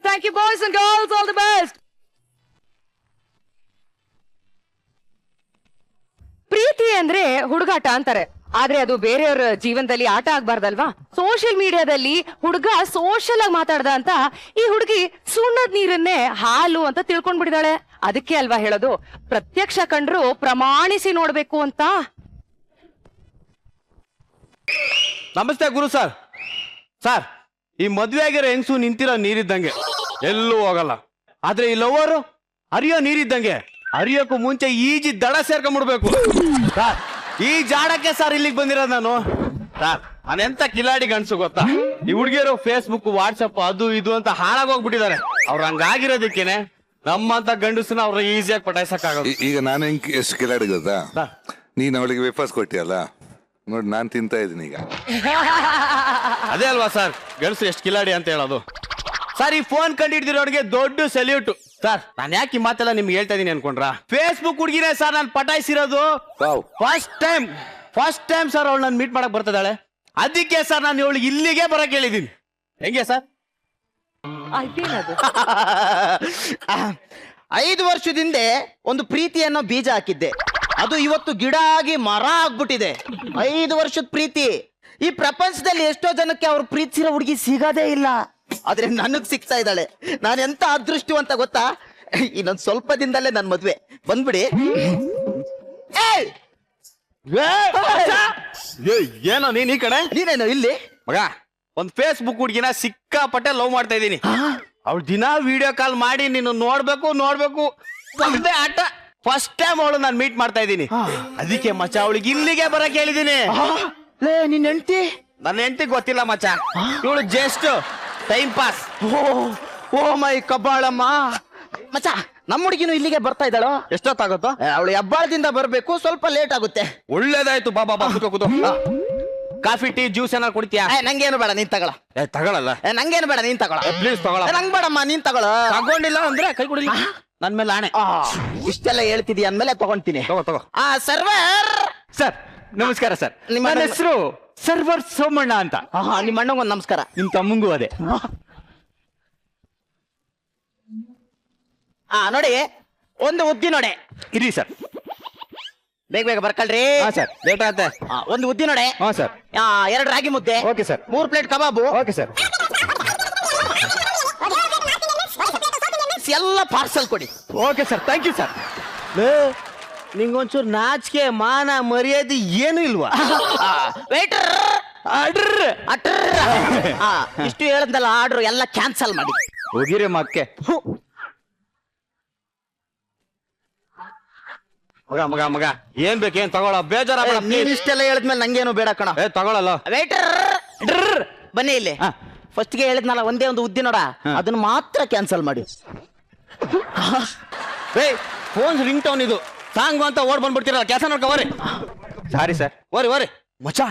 Thank you boys and girls, all the best. ಪ್ರೀತಿ ಅಂದ್ರೆ ಹುಡುಗಾಟ ಅಂತಾರೆ, ಆದ್ರೆ ಅದು ಬೇರೆಯವ್ರ ಜೀವನದಲ್ಲಿ ಆಟ ಆಗ್ಬಾರ್ದಲ್ವಾ? ಸೋಷಿಯಲ್ ಮೀಡಿಯಾದಲ್ಲಿ ಹುಡುಗ ಸೋಷಿಯಲ್ ಆಗಿ ಮಾತಾಡ್ದ ಅಂತ ಈ ಹುಡುಗಿ ಸುಣ್ಣದ ನೀರನ್ನೇ ಹಾಲು ಅಂತ ತಿಳ್ಕೊಂಡ್ಬಿಟ್ಟಿದಾಳೆ. ಅದಕ್ಕೆ ಅಲ್ವಾ ಹೇಳೋದು, ಪ್ರತ್ಯಕ್ಷ ಕಂಡ್ರು ಪ್ರಮಾಣಿಸಿ ನೋಡ್ಬೇಕು ಅಂತ. ನಮಸ್ತೆ ಗುರು ಸರ್. ಸರ್, ಈ ಮದ್ವೆ ಆಗಿರೋ ಹೆಂಗ್ಸು ನಿಂತಿರೋ ನೀರಿದ್ದಂಗೆ, ಎಲ್ಲೂ ಹೋಗಲ್ಲ. ಆದ್ರೆ ಈ ಲವರು ಹರಿಯೋ ನೀರಿದ್ದಂಗೆ, ಹರಿಯೋಕ್ಕೂ ಮುಂಚೆ ಈಜಿ ದಡ ಸೇರ್ಕೊಂಡ್ಬಿಡ್ಬೇಕು. ಸರ್, ಈ ಜಾಡಕ್ಕೆ ಸರ್ ಇಲ್ಲಿಗೆ ಬಂದಿರೋದು ನಾನು. ಸರ್, ನಾನೆಂತ ಕಿಲಾಡಿ ಗಂಡ್ಸು ಗೊತ್ತಾ? ಈ ಹುಡುಗಿಯರು ಫೇಸ್ಬುಕ್ ವಾಟ್ಸಪ್ ಅದು ಇದು ಅಂತ ಹಾಳಾಗೋಗ್ಬಿಟ್ಟಿದ್ದಾರೆ. ಅವ್ರು ಹಂಗಾಗಿರೋದಕ್ಕೇನೆ ನಮ್ಮಂತ ಗಂಡಸನ ಅವ್ರ ಈಸಿಯಾಗಿ ಪಟಾಯಿಸಕ್ಕಾಗೋದು. ಈಗ ನಾನು ಎಷ್ಟು ಕಿಲಾಡಿ ಗೊತ್ತಾ? ನೀನ್ ಅವಳಿಗೆ ವೇಫರ್ಸ್ ಕೊಟ್ಟಿಯಲ್ಲ ನೋಡಿ, ನಾನ್ ತಿಂತಾ ಇದ್ದೀನಿ ಈಗ. ಅದೇ ಅಲ್ವಾ ಸರ್ ಗಂಡಸು ಎಷ್ಟು ಕಿಲಾಡಿ ಅಂತ ಹೇಳೋದು. ಸರ್, ಈ ಫೋನ್ ಕಂಡಿಡ್ದಿರೋರಿಗೆ ದೊಡ್ಡ ಸೆಲ್ಯೂಟ್. ಸರ್, ನಾನು ಯಾಕೆ ಈ ಮಾತೆಲ್ಲ ನಿಮ್ಗೆ ಹೇಳ್ತಾ ಇದೀನಿ ಅನ್ಕೊಂಡ್ರ? ಫೇಸ್ಬುಕ್ ಹುಡುಗಿನೇ ಸರ್ ನಾನು ಪಟಾಯಿಸಿರೋದು. ಫಸ್ಟ್ ಟೈಮ್ ಸರ್ ಅವಳು ನಾನು ಮೀಟ್ ಮಾಡಕ್ ಬರ್ತಿದ್ದಾಳೆ. ಅದಕ್ಕೆ ಸರ್ ನಾನು ಇವಳಿಗೆ ಇಲ್ಲಿಗೆ ಬರಕ್ ಹೇಳಿದೀನಿ. ಹೆಂಗೆ ಸರ್? 5 ವರ್ಷದಿಂದ ಒಂದು ಪ್ರೀತಿ ಅನ್ನೋ ಬೀಜ ಹಾಕಿದ್ದೆ, ಅದು ಇವತ್ತು ಗಿಡ ಆಗಿ ಮರ ಆಗ್ಬಿಟ್ಟಿದೆ. 5 ವರ್ಷದ ಪ್ರೀತಿ. ಈ ಪ್ರಪಂಚದಲ್ಲಿ ಎಷ್ಟೋ ಜನಕ್ಕೆ ಅವ್ರು ಪ್ರೀತಿಸಿರೋ ಹುಡುಗಿ ಸಿಗೋದೇ ಇಲ್ಲ, ಆದ್ರೆ ನನಗ್ ಸಿಗ್ತಾ ಇದ್ದಾಳೆ. ನಾನು ಎಂತ ಅದೃಷ್ಟ ಅಂತ ಗೊತ್ತಾ? ಇನ್ನೊಂದ್ ಸ್ವಲ್ಪ ದಿನದಲ್ಲೇ ನನ್ ಮದ್ವೆ. ಬಂದ್ಬಿಡಿ. ಏನೋ ನೀನ್ ಈ ಕಡೆ, ನೀನೇನು ಇಲ್ಲಿ? ಮಗ, ಒಂದ್ ಫೇಸ್ಬುಕ್ ಹುಡುಗಿನ ಸಿಕ್ಕಾಪಟ್ಟೆ ಲವ್ ಮಾಡ್ತಾ ಇದೀನಿ. ಅವಳು ದಿನ ವಿಡಿಯೋ ಕಾಲ್ ಮಾಡಿ ನೀನು ನೋಡ್ಬೇಕು ಒಂದೇ ಆಟ. ಫಸ್ಟ್ ಟೈಮ್ ಅವಳು ನಾನು ಮೀಟ್ ಮಾಡ್ತಾ ಇದ್ದೀನಿ. ಅದಕ್ಕೆ ಮಚ್ಚ ಅವಳಿಗೆ ಇಲ್ಲಿಗೆ ಬರಕ್ ಹೇಳಿದೀನಿ. ನಿನ್ ಹೆಂಡ್ತಿ? ನನ್ನ ಹೆಂಡತಿ ಗೊತ್ತಿಲ್ಲ ಮಚ್ಚ, ಇವಳು ಜಸ್ಟ್ ಟೈಮ್ ಪಾಸ್. ಓ ಮೈ ಕಬ್ಬಾಳಮ್ಮ. ಮಚ್ಚ, ನಮ್ಮ ಹುಡುಗಿನು ಇಲ್ಲಿಗೆ ಬರ್ತಾ ಇದ್ದಾಳೋ? ಎಷ್ಟೊತ್ತಾಗುತ್ತೋ? ಅವಳು ಹೆಬ್ಬಾಳದಿಂದ ಬರ್ಬೇಕು, ಸ್ವಲ್ಪ ಲೇಟ್ ಆಗುತ್ತೆ. ಒಳ್ಳೇದಾಯ್ತು. ಬಾಬಾ ಕೂತು. ಕಾಫಿ ಟೀ ಜ್ಯೂಸ್ ಏನಾರು ಕುಡಿತೀಯಾ? ನಂಗೇನು ಬೇಡ, ನೀನ್ ತಗೊಳ. ತಗೊಳಲ್ಲ. ನಂಗೇನು ಬೇಡ, ನೀನ್ ತಗೊಳ. ಪ್ಲೀಸ್ ತಗೊಳ. ನಂಗ್ ಬೇಡಮ್ಮ, ನೀನ್ ತಗೊಳ. ತಗೊಂಡಿಲ್ಲ ಅಂದ್ರೆ ಕೈ ಕುಡಿಲಿ. ನನ್ ಮೇಲೆ ಆಣೆ. ಇಷ್ಟೆಲ್ಲ ಹೇಳ್ತಿದೀಯ ಅಂದ್ಮೇಲೆ ತಗೊಂತೀನಿ. ತಗೋ. ಸರ್ವರ್ ಸರ್, ನಮಸ್ಕಾರ ಸರ್. ನಿಮ್ಮ ಹೆಸರು ಸರ್ವರ್ ಸೋಮಣ್ಣ ಅಂತ. ನಿಮ್ಮ ಅಣ್ಣಗೊಂದು ನಮಸ್ಕಾರ. ನಿಮ್ ತಮ್ಮಂಗೂ ಅದೇ. ನೋಡಿ, ಒಂದು ಉದ್ದಿ ನೋಡೆ. ಇರಿ ಸರ್, ಬೇಗ ಬರ್ಕಳ್ರಿ. ಸರ್, ಲೇಟ್ ಆಗುತ್ತೆ. ಒಂದು ಉದ್ದಿ ನೋಡೆ. ಸರ್. 2 ರಾಗಿ ಮುದ್ದೆ. Okay sir. 3 ಪ್ಲೇಟ್ ಕಬಾಬು. Okay sir. ಎಲ್ಲ ಪಾರ್ಸಲ್ ಕೊಡಿ. Okay sir, thank you sir. ನಿಂಗೊಂಚೂರು ನಾಚಿಕೆ ಮಾನ ಮರ್ಯಾದೆ ಏನು ಇಲ್ವಾ? ವೇಟರ್ ಇಷ್ಟು ಹೇಳದಲ್ಲ, ಆರ್ಡರ್ ಎಲ್ಲ ಕ್ಯಾನ್ಸಲ್ ಮಾಡಿ ಹೋಗಿರಿ ಮಕ್ಕೆ. ಮಗ ಮಗ ಮಗ ಏನ್ ಬೇಕೇನ್ ತಗೊಳ ಬೇಜಾರ ನೀನ್ ಇಷ್ಟೆಲ್ಲ ಹೇಳಿದ್ಮೇಲೆ ನಂಗೇನು ಬೇಡ ಕಣ. ತಗೊಳಲ್ಲ. ವೇಟರ್ ಬನ್ನಿ ಇಲ್ಲಿ. ಫಸ್ಟ್ ಗೆ ಹೇಳಿದ್ನಲ್ಲ ಒಂದೇ ಒಂದು ಉದ್ದಿ ನೋಡ, ಅದನ್ನ ಮಾತ್ರ ಕ್ಯಾನ್ಸಲ್ ಮಾಡಿ. ಫೋನ್ ರಿಂಗ್ ಟೌನ್ ಇದು, ಸಾಂಗ್ ಅಂತ ಓಡ್ ಬಂದ್ಬಿಡ್ತೀರ, ಕೆಲಸ ನೋಡ್ಕೊ ಬರ್ರಿ. ಸಾರಿ ಸರ್, ಓರಿ ಮಚ್ಚ.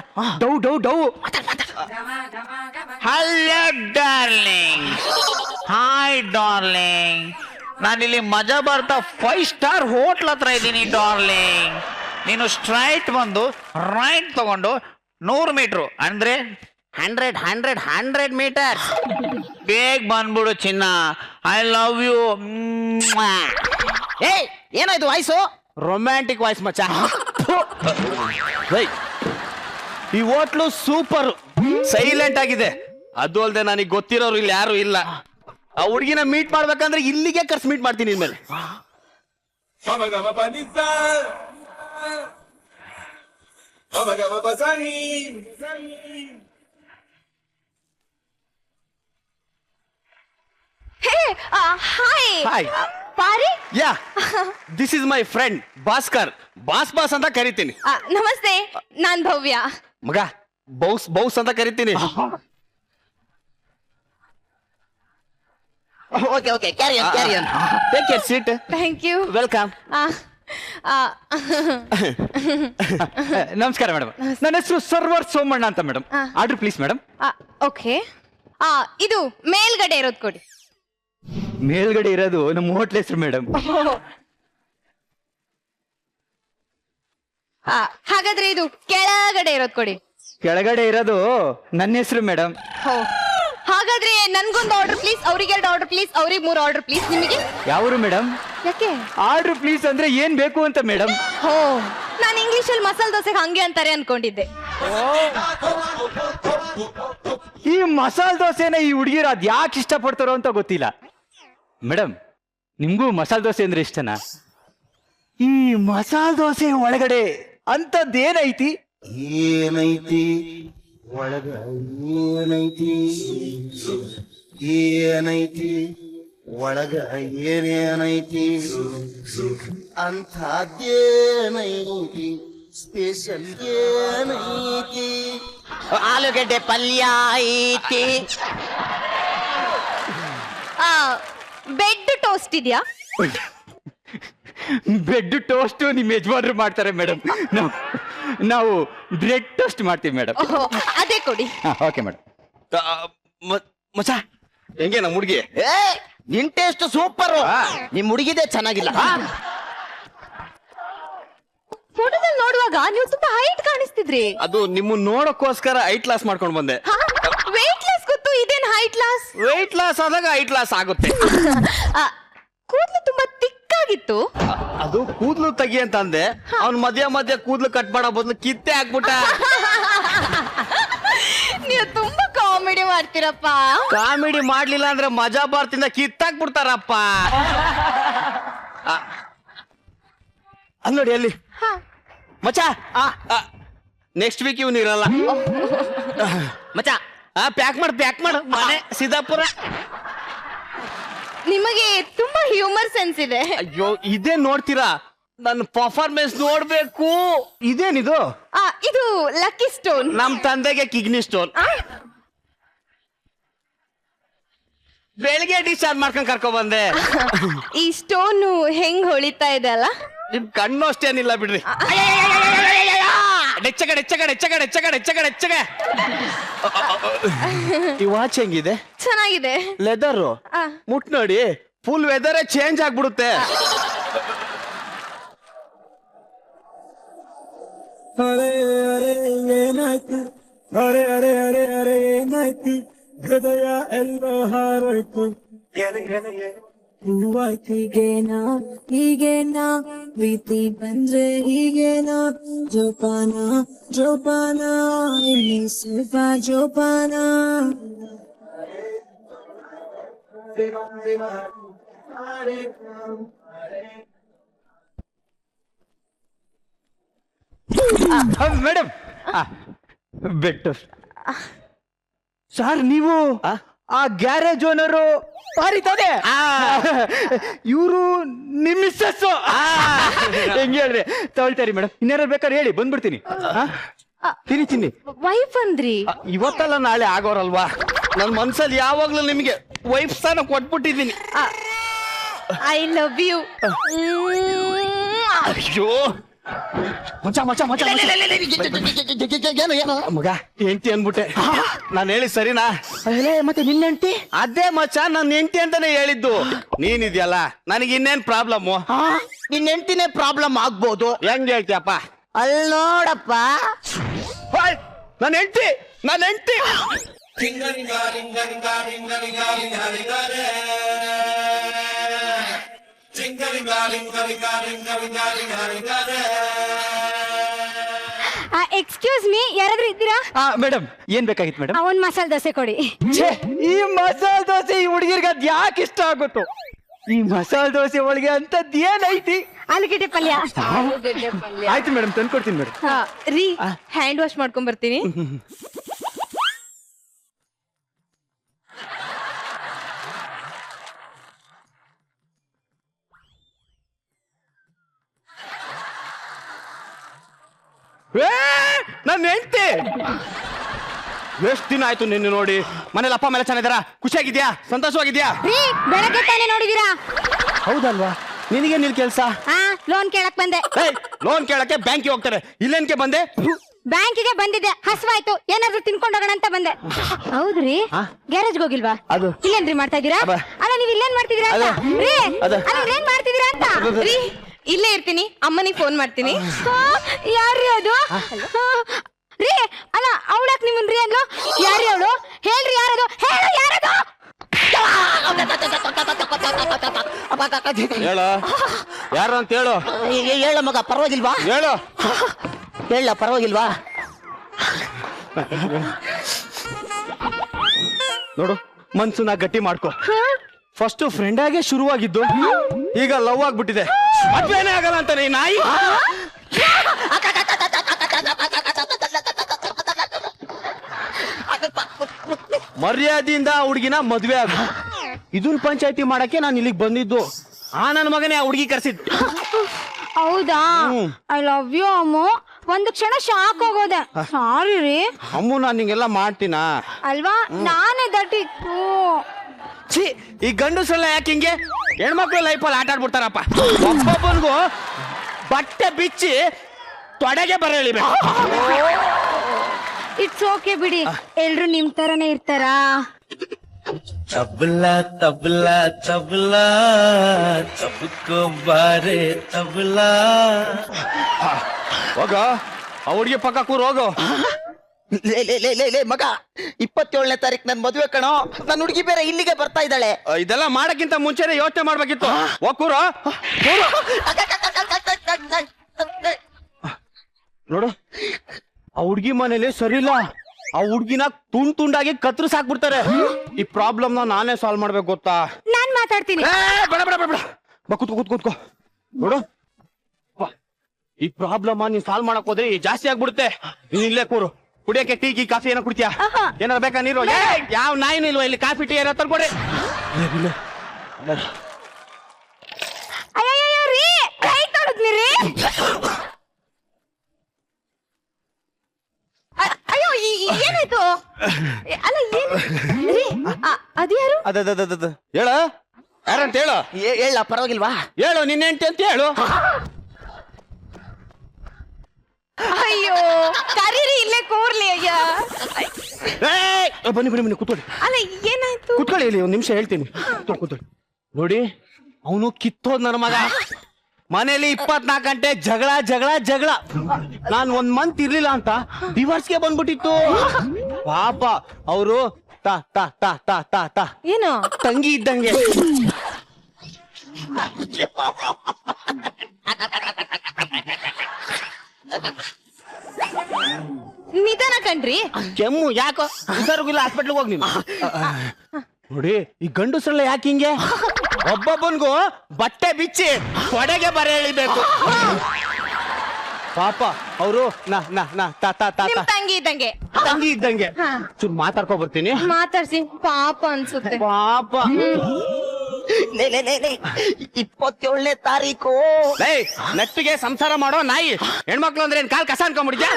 ಡೌ ಡೌ ಡೌ. ಹಲೋ ಡಾರ್ಲಿಂಗ್, ಹಾಯ್ ಡಾರ್ಲಿಂಗ್, ನಾನಿಲ್ಲಿ ಮಜಾ ಬರ್ತಾ 5 ಸ್ಟಾರ್ ಹೋಟ್ಲ್ ಹತ್ರ ಇದ್ದೀನಿ ಡಾರ್ಲಿಂಗ್. ನೀನು ಸ್ಟ್ರೈಟ್ ಬಂದು ರೈಟ್ ತಗೊಂಡು 100 ಮೀಟ್ರು ಅಂದ್ರೆ 100 ಮೀಟರ್ ಬೇಗ ಬಂದ್ಬಿಡು ಚಿನ್ನ. I love you. ಏಯ್ ಏನಾಯ್ತು ವಾಯ್ಸು? ರೊಮ್ಯಾಂಟಿಕ್ ವಾಯ್ಸ್ ಮಚ್ಚ. ಈ ಹೋಟ್ಲು ಸೂಪರ್ ಸೈಲೆಂಟ್ ಆಗಿದೆ. ಅದು ಅಲ್ಲದೆ ನನಗೆ ಗೊತ್ತಿರೋರು ಇಲ್ಲಿ ಯಾರು ಇಲ್ಲ. ಆ ಹುಡುಗಿನ ಮೀಟ್ ಮಾಡ್ಬೇಕಂದ್ರೆ ಇಲ್ಲಿಗೆ ಕರ್ಸ್ ಮೀಟ್ ಮಾಡ್ತೀನಿ ಇನ್ಮೇಲೆ. Hi hi Pari. Yeah, this is my friend Bhaskar. Boss ಅಂತ ಕರಿತೀನಿ. ನಮಸ್ತೆ, ನಾನ್ ಭವ್ಯ. ಮಗ ಬೌಸ್ ಅಂತ ಕರಿತೀನಿ. Okay carry on. Take your seat. Thank you. Welcome. ನಮಸ್ಕಾರ ಮೇಡಮ್, ನನ್ನ ಹೆಸರು ಸರ್ವರ್ ಸೋಮಣ್ಣ ಅಂತ madam. Order please madam. Okay, ಇದು ಮೇಲ್ಗಡೆ ಇರೋದು ಕೊಡಿ. ಮೇಲ್ಗಡೆ ಇರೋದು ನಮ್ಮ ಹೋಟ್ಲ್ ಹೆಸರು ಮೇಡಮ್. ಹಾಗಾದ್ರೆ ಇದು ಕೆಳಗಡೆ ಇರೋದು ಕೊಡಿ. ಕೆಳಗಡೆ ಇರೋದು ನನ್ನ ಹೆಸರು ಮೇಡಮ್. ಹಾಗಾದ್ರೆ ನನ್ಗೊಂದು ಆರ್ಡರ್ ಪ್ಲೀಸ್, ಅವ್ರಿಗೆ 2 ಆರ್ಡರ್ ಪ್ಲೀಸ್, ಅವ್ರಿಗೆ 3 ಆರ್ಡರ್ ಪ್ಲೀಸ್. ನಿಮಗೆ ಯಾವರು ಮೇಡಮ್? ಯಾಕೆ ಆರ್ಡರ್ ಪ್ಲೀಸ್ ಅಂದ್ರೆ ಏನ್ ಬೇಕು ಅಂತ ಮೇಡಮ್? ಹೋ, ನಾನು ಇಂಗ್ಲಿಷ್ ಅಲ್ಲಿ ಮಸಾಲೆ ದೋಸೆಗೆ ಹಂಗೆ ಅಂತಾರೆ ಅನ್ಕೊಂಡಿದ್ದೆ. ಈ ಮಸಾಲೆ ದೋಸೆನ ಈ ಹುಡುಗಿರು ಅದ್ ಯಾಕೆ ಇಷ್ಟಪಡ್ತಾರೋ ಅಂತ ಗೊತ್ತಿಲ್ಲ ಮೇಡಮ್. ನಿಮ್ಗೂ ಮಸಾಲೆ ದೋಸೆ ಅಂದ್ರೆ ಇಷ್ಟನಾ? ಈ ಮಸಾಲೆ ದೋಸೆ ಒಳಗಡೆ ಅಂತದ್ದೇನೈತಿ? ಏನೈತಿ ಒಳಗ, ಏನೈತಿ ಏನೈತಿ ಒಳಗ, ಏನೇನೈತಿ ಅಂಥದ್ದೇನೈತಿ ಸ್ಪೆಷಲ್ ಏನೈತಿ? ಆಲೂಗಡ್ಡೆ ಪಲ್ಯ ಐತಿ. ಬೆಡ್ ಟೋಸ್ಟ್ ಇದೆಯಾ? ಬ್ರೆಡ್ ಟೋಸ್ಟ್ ನಿಮ್ ಯಜಮಾನ್ರು ಮಾಡ್ತಾರೆ ಮೇಡಮ್. ನಾವು ಬ್ರೆಡ್ ಟೋಸ್ಟ್ ಮಾಡ್ತೀವಿ ಮೇಡಮ್. ಅದೇ ಕೊಡಿ. Okay madam. ಮಚ ಹೆಂಗೆ ನಮ್ಮ ಹುಡುಗಿ? ನಿನ್ ಟೇಸ್ಟ್ ಸೂಪರ್, ನಿಮ್ ಹುಡುಗಿದೇ ಚೆನ್ನಾಗಿಲ್ಲ. ಫೋಟೋದಲ್ಲಿ ನೋಡುವಾಗ ನೀವು ತುಂಬಾ ಹೈಟ್ ಕಾಣಿಸ್ತಿದ್ರಿ. ಅದು ನಿಮ್ಮ ನೋಡಕ್ಕೋಸ್ಕರ ಹೈಟ್ ಲಾಸ್ ಮಾಡ್ಕೊಂಡು ಬಂದೆ. ವೇಟ್ ಲಾಸ್ ಗೊತ್ತು, ಇದೇನ್ ಹೈಟ್ ಲಾಸ್? ವೆಯ್ಟ್ ಲಾಸ್ ಆದಾಗ ಹೈಟ್ ಲಾಸ್ ಆಗುತ್ತೆ. ಕೂದಲು ತುಂಬಾ ತಿಕ್ಕಾಗಿತ್ತು. ಅದು ಕೂದಲು ತೆಗಿ ಅಂತ ಅಂದೆ, ಅವ್ನ್ ಮಧ್ಯ ಕೂದಲು ಕಟ್ ಮಾಡೋ ಬದಲು ಕಿತ್ತೆ ಹಾಕ್ಬಿಟ್ಟ. ನೀವು ತುಂಬಾ ಕಾಮಿಡಿ ಮಾಡ್ತೀರಪ್ಪ. ಕಾಮಿಡಿ ಮಾಡ್ಲಿಲ್ಲ ಅಂದ್ರೆ ಮಜಾ ಬರ್ತಿಂದ ಕಿತ್ತಾಕ್ಬಿಡ್ತಾರಪ್ಪ. ಅಲ್ಲಿ ನೋಡಿ ಅಲ್ಲಿ ಮಚ, ನೆಕ್ಸ್ಟ್ ವೀಕ್ ಇವ್ನು ಇರಲ್ಲ ಮಚ್ಚ. ಪ್ಯಾಕ್ ಮಾಡು ಮನೆ ಸಿದ್ದಾಪುರ. ನಿಮಗೆ ತುಂಬಾ ಹ್ಯೂಮರ್ ಸೆನ್ಸ್ ಇದೆ. ಅಯ್ಯೋ ಇದೇ ನೋಡ್ತೀರಾ? ನನ್ನ ಪರ್ಫಾರ್ಮೆನ್ಸ್ ನೋಡ್ಬೇಕು. ಇದೇನಿದು? ಇದು ಲಕ್ಕಿ ಸ್ಟೋನ್. ನಮ್ ತಂದೆಗೆ ಕಿಡ್ನಿ ಸ್ಟೋನ್. ಬೆಳಿಗ್ಗೆ ಡಿಸ್ಚಾರ್ಜ್ ಮಾಡ್ಕೊಂಡ್ ಕರ್ಕೊ ಬಂದೆ. ಈ ಸ್ಟೋನ್ ಹೆಂಗ್ ಹೊಳಿತಾ ಇದೆ ಅಲ್ಲ? ನಿಮ್ ಕಣ್ಣು ಅಷ್ಟೇನಿಲ್ಲ ಬಿಡ್ರಿ. ಈ ವಾಚ್ ಹೆಂಗಿದೆ? ಚೆನ್ನಾಗಿದೆ. ಲೆದರ್ ಮುಟ್ ನೋಡಿ, ಫುಲ್ ವೆದರ್ ಚೇಂಜ್ ಆಗ್ಬಿಡುತ್ತೆ. ಏನಾಯ್ತು? ಅರೆ ಏನಾಯ್ತು? ಹೃದಯ ಎಲ್ಲ ಹಾರೋಯ್ತು. ಹೀಗೇನಾ ಹೀಗೇನಾ ಪ್ರೀತಿ ಬಂದ್ರೆ ಹೀಗೇನಾ? ಜೋಪಾನ ಇಲ್ಲಿ ಸ್ವಲ್ಪ ಜೋಪಾನ. ಮೇಡಮ್ ಬೆಟ್ಟು ಸರ್, ನೀವು ಆ ಗ್ಯಾರೇಜ್ ಓನರು ಪಾರಿತಾನೆ ಇವರು ನಿಮ್ ಮಿಸ್ಸಸ್ ಹೆಂಗೆ ಹೇಳ್ರಿ ತಗೊಳ್ತಾರಿ ಮೇಡಮ್ ಇನ್ಯಾರು ಬೇಕಾದ್ರೆ ಹೇಳಿ ಬಂದ್ಬಿಡ್ತೀನಿ ತಿನ್ನಿ ವೈಫ್ ಅಂದ್ರಿ ಇವತ್ತಲ್ಲ ನಾಳೆ ಆಗೋರಲ್ವಾ ನನ್ ಮನ್ಸಲ್ಲಿ ಯಾವಾಗ್ಲೂ ನಿಮ್ಗೆ ವೈಫ್ ಸ್ಥಾನ ಕೊಟ್ಬಿಟ್ಟಿದ್ದೀನಿ ಐ ಲವ್ ಯು. ಅಯ್ಯೋ ಮಚ ಮಗ ಹೆಂಡತಿ ಅನ್ಬಿಟ್ಟೆ ನಾನು ಹೇಳಿ ಸರಿನಾ ಮತ್ತೆ ನಿನ್ನ ಹೆಂಡತಿ ಅದೇ ಮಚ್ಚ ನನ್ನ ಹೆಂಡತಿ ಅಂತಾನೆ ಹೇಳಿದ್ದು ನೀನಿದ್ಯಲ್ಲ ನನಗೆ ಇನ್ನೇನ್ ಪ್ರಾಬ್ಲಮ್ ನಿನ್ನ ಹೆಂಡತಿನೇ ಪ್ರಾಬ್ಲಮ್ ಆಗ್ಬೋದು ಹೆಂಗ್ ಹೇಳ್ತೀಯಪ್ಪ ಅಲ್ಲಿ ನೋಡಪ್ಪ ನನ್ನ ಹೆಂಡತಿ ಎಕ್ಸ್ಕ್ಯೂಸ್ ಮೀ, ಯಾರಾದ್ರೂ ಇದ್ದೀರಾ? ಮೇಡಮ್ ಏನ್ ಬೇಕಾಗಿತ್ತು ಮೇಡಮ್? ಒಂದ್ ಮಸಾಲೆ ದೋಸೆ ಕೊಡಿ. ಈ ಮಸಾಲೆ ದೋಸೆ ಈ ಹುಡುಗಿರ್ಗ ಅದ್ ಯಾಕೆ ಇಷ್ಟ ಆಗುತ್ತೋ? ಈ ಮಸಾಲೆ ದೋಸೆ ಒಳಗೆ ಅಂತದ್ ಏನೈತಿ? ಆಲೂಗೆಡ್ಡೆ ಪಲ್ಯ. ಆಯ್ತು ಮೇಡಮ್ ತಂದ್ಕೊಡ್ತೀನಿ ಮೇಡಮ್. ರೀ ಹ್ಯಾಂಡ್ ವಾಶ್ ಮಾಡ್ಕೊಂಡ್ ಬರ್ತೀನಿ. ನನ್ನ ಹೆಂಡತಿ ಎಷ್ಟು ದಿನ ಆಯ್ತು ನಿನ್ನ ನೋಡಿ. ಮನೇಲಿ ಅಪ್ಪ ಮೇಲೆ ಚೆನ್ನಾಗಿದಾರ? ಖುಷಿಯಾಗಿದ್ಯಾ? ಸಂತೋಷವಾಗಿದ್ಯಾ? ರೀ ಬೆಳಗ್ಗೆ ತಾನೇ ನೋಡಿದೀರಾ? ಹೌದಲ್ವಾ? ನಿನಗೆ ನಿಲ್ ಕೆಲ್ಸ? ಲೋನ್ ಕೇಳಕ್ ಬಂದೆ. ಲೋನ್ ಕೇಳಕ್ಕೆ ಬ್ಯಾಂಕಿಗೆ ಹೋಗ್ತಾರೆ, ಇಲ್ಲೇನ್ಕೆ ಬಂದೆ? ಬ್ಯಾಂಕಿಗೆ ಬಂದಿದ್ದೆ, ಹಸ್ವಾಯ್ತು, ಏನಾದ್ರೂ ತಿನ್ಕೊಂಡು ಹೋಗೋಣ ಅಂತ ಬಂದೆ. ಹೌದ್ರಿ, ಗ್ಯಾರೇಜ್ ಹೋಗಿಲ್ವಾ? ಅದು ಇಲ್ಲೇನ್ರಿ ಮಾಡ್ತಾ ಇದೀರಾ? ಅಲ್ಲ ನೀವ್ ಇಲ್ಲೇನ್ ಮಾಡ್ತಿದೀರಾ ಅಂತ? ರೀ ಇಲ್ಲೇನ್ ಮಾಡ್ತಿದೀರಾ ಅಂತ? ರೀ ಇಲ್ಲೇ ಇರ್ತೀನಿ, ಅಮ್ಮನಿಗೆ ಫೋನ್ ಮಾಡ್ತೀನಿ. ಯಾರ್ರೀ ಅದು? ರೀ ಅಲ್ಲ ಅವಳಕ್ ನಿಮ್ಮನ್ ರೀ ಅಂದ್ಲು. ಯಾರ್ರೀ ಅವಳು? ಹೇಳ್ರಿ ಯಾರದು? ಹೇಳು ಯಾರದು? ಹೇಳ ಯಾರು ಅಂತ ಹೇಳು. ಹೇಳ ಮಗ, ಪರವಾಗಿಲ್ವಾ? ಹೇಳು. ಹೇಳ ಪರವಾಗಿಲ್ವಾ? ನೋಡು, ಮನ್ಸನ್ನ ಗಟ್ಟಿ ಮಾಡ್ಕೊ. ಫಸ್ಟ್ ಫ್ರೆಂಡ್ ಆಗೇ ಶುರುವಾಗಿದ್ದು, ಈಗ ಲವ್ ಆಗ್ಬಿಟ್ಟಿದೆ. ಮದ್ವೆನೇ ಆಗಲ್ಲ ಅಂತಾನೆ ಈ ನಾಯಿ. ಮರ್ಯಾದೆಯಿಂದ ಹುಡುಗಿನ ಮದ್ವೆ ಆಗ. ಇದನ್ ಪಂಚಾಯತಿ ಮಾಡಕ್ಕೆ ನಾನು ಇಲ್ಲಿಗೆ ಬಂದಿದ್ದು. ನನ್ನ ಮಗನೇ ಆ ಹುಡುಗಿ ಕರ್ಸಿದ್. ಹೌದಾ? ಐ ಲವ್ ಯು ಅಮ್ಮು. ಒಂದು ಕ್ಷಣ ಶಾಕ್ ಹೋಗೋದೆ. ಸಾರಿ ರೀ ಅಮ್ಮು, ನಾನು ನಿಂಗೆಲ್ಲ ಮಾಡ್ತೀನಾ? ಅಲ್ವಾ, ನಾನೇ ದಟ್ಟಿತ್ತು. ಛೀ, ಈ ಗಂಡಸರೆಲ್ಲ ಯಾಕೆ ಹಿಂಗೆ? ಹೆಣ್ಮಕ್ಳು ಲೈಫಲ್ಲಿ ಆಟ ಆಡ್ಬಿಡ್ತಾರಪ್ಪ. ಒಬ್ಬೊಬ್ಬನಿಗೂ ಬಟ್ಟೆ ಬಿಚ್ಚಿ ತೊಡೆಗೆ ಬರ ಎಳಿಬೇಕು. ಇಟ್ಸ್ ಓಕೆ ಬಿಡಿ, ಎಲ್ರು ನಿಮ್ ತರನೇ ಇರ್ತಾರಾ? ತಬಲಾ ತಬಲಾ ತಬಲಾ ತಬಕೋ ಬಾರೆ ತಬಲಾ. ಹೋಗ ಆ ಹುಡುಗಿ ಪಕ್ಕ ಕೂರ್ ಹೋಗು. ಮಗ, 27ನೇ ತಾರೀಕು ನನ್ ಮದುವೆ ಕಣೋ. ನನ್ ಹುಡುಗಿ ಬೇರೆ ಇಲ್ಲಿಗೆ ಬರ್ತಾ ಇದ್ದಾಳೆ. ಇದೆಲ್ಲ ಮಾಡಕ್ಕಿಂತ ಮುಂಚೆನೆ ಯೋಚನೆ ಮಾಡ್ಬೇಕಿತ್ತು. ಕೂರು ನೋಡು, ಆ ಹುಡ್ಗಿ ಮನೇಲಿ ಸರಿಯಿಲ್ಲ. ಆ ಹುಡ್ಗಿನ ತುಂಡಾಗಿ ಕತ್ರಿಸ್ ಹಾಕ್ಬಿಡ್ತಾರೆ. ಈ ಪ್ರಾಬ್ಲಮ್ ನಾನೇ ಸಾಲ್ವ್ ಮಾಡ್ಬೇಕು, ಗೊತ್ತಾ? ನಾನ್ ಮಾತಾಡ್ತೀನಿ. ಬೇಡ ಬೇಡ ಬೇಡ, ಬಾ ಕೂತ್ಕೋ. ನೋಡು, ಈ ಪ್ರಾಬ್ಲಮ್ ನೀನ್ ಸಾಲ್ವ್ ಮಾಡಕ್ ಹೋದ್ರೆ ಜಾಸ್ತಿ ಆಗ್ಬಿಡುತ್ತೆ. ನೀನ್ ಇಲ್ಲೇ ಕೂರು. ಕುಡಿಯಕ್ಕೆ ಟೀ ಕಾಫಿ ಏನೋ ಕುಡಿತೀಯಾ? ಏನಾರ ಬೇಕಾ ನೀರು? ಯಾವ ನಾಯಿನೂ ಇಲ್ವಾ ಇಲ್ಲಿ? ಕಾಫಿ ಟೀ ಏನೋ ತಂದ್ಕೊಡಿ. ಅಯ್ಯಯ್ಯೋ ರೀ, ಕೈ ತೊಡದ್ನಿ ರೀ. ಅಯ್ಯೋ ಏನಾಯ್ತು? ಅಲ್ಲ ಏನ್ ರೀ, ಅದ್ಯಾರು? ಹೇಳ ಯಾರಂತ ಹೇಳು. ಹೇಳ ಪರವಾಗಿಲ್ವಾ? ಹೇಳು, ನಿನ್ನ ಹೆಂಡತಿ ಅಂತ ಹೇಳು. ಅಯ್ಯೋ ಕರೀರಿ, ಇಲ್ಲೇ ಕೂರ್ಲಿ. ಅಯ್ಯ ಬನ್ನಿ ಕೂತ್ಕೊಳ್ಳಿ. ಅಲ್ಲ ಏನಾಯ್ತು? ಕೂತ್ಕೊಳ್ಳಿ, ಇಲ್ಲಿ ಒಂದ್ ನಿಮಿಷ ಹೇಳ್ತೀನಿ. ಕೂತ್ಕೊಳ್ಳಿ. ನೋಡಿ, ಅವನು ಕಿತ್ತೋದ್ ನನ್ನ ಮಗ. ಮನೇಲಿ 24 ಗಂಟೆ ಜಗಳ. ನಾನ್ 1 ಮಂತ್ ಇರ್ಲಿಲ್ಲ ಅಂತ ಡಿವೋರ್ಸ್ಗೆ ಬಂದ್ಬಿಟ್ಟಿತ್ತು. ಪಾಪ ಅವರು ಏನು ತಂಗಿ ಇದ್ದಂಗೆ. ನಿಧಾನ ಕಣ್ರಿ. ಕೆಮ್ಮು ಯಾಕೋ? ಹುಷಾರಿಲ್ಲ, ಹಾಸ್ಪಿಟ್ಲ್ಗೆ ಹೋಗಿ ನೀನು. ನೋಡಿ, ಈ ಗಂಡಸರೆಲ್ಲ ಯಾಕೆ ಹಿಂಗೆ? ಒಬ್ಬೊಬ್ಬನ್ಗೂ ಬಟ್ಟೆ ಬಿಚ್ಚಿ ಕೊಡೆಗೆ ಬರ ಎಳಿಬೇಕು. ಪಾಪ ಅವರು ನಿಮ್ ತಂಗಿ ಇದ್ದಂಗೆ ತಂಗಿ ಇದ್ದಂಗೆ ಚೂರ್ ಮಾತಾಡ್ಕೊ ಬರ್ತೀನಿ. ಮಾತಾಡ್ಸಿ ಪಾಪ ಅನ್ಸುತ್ತೆ. ಪಾಪ 27ನೇ ತಾರೀಕು ನೆಟ್ಟಿಗೆ ಸಂಸಾರ ಮಾಡೋ ನಾಯಿ ಹೆಣ್ಮಕ್ಳು ಅಂದ್ರೆ ಏನ್ ಕಾಲ್ ಕಸ ಅನ್ಕೊಂಡ್ಬಿಡಿದ್ಯಾ?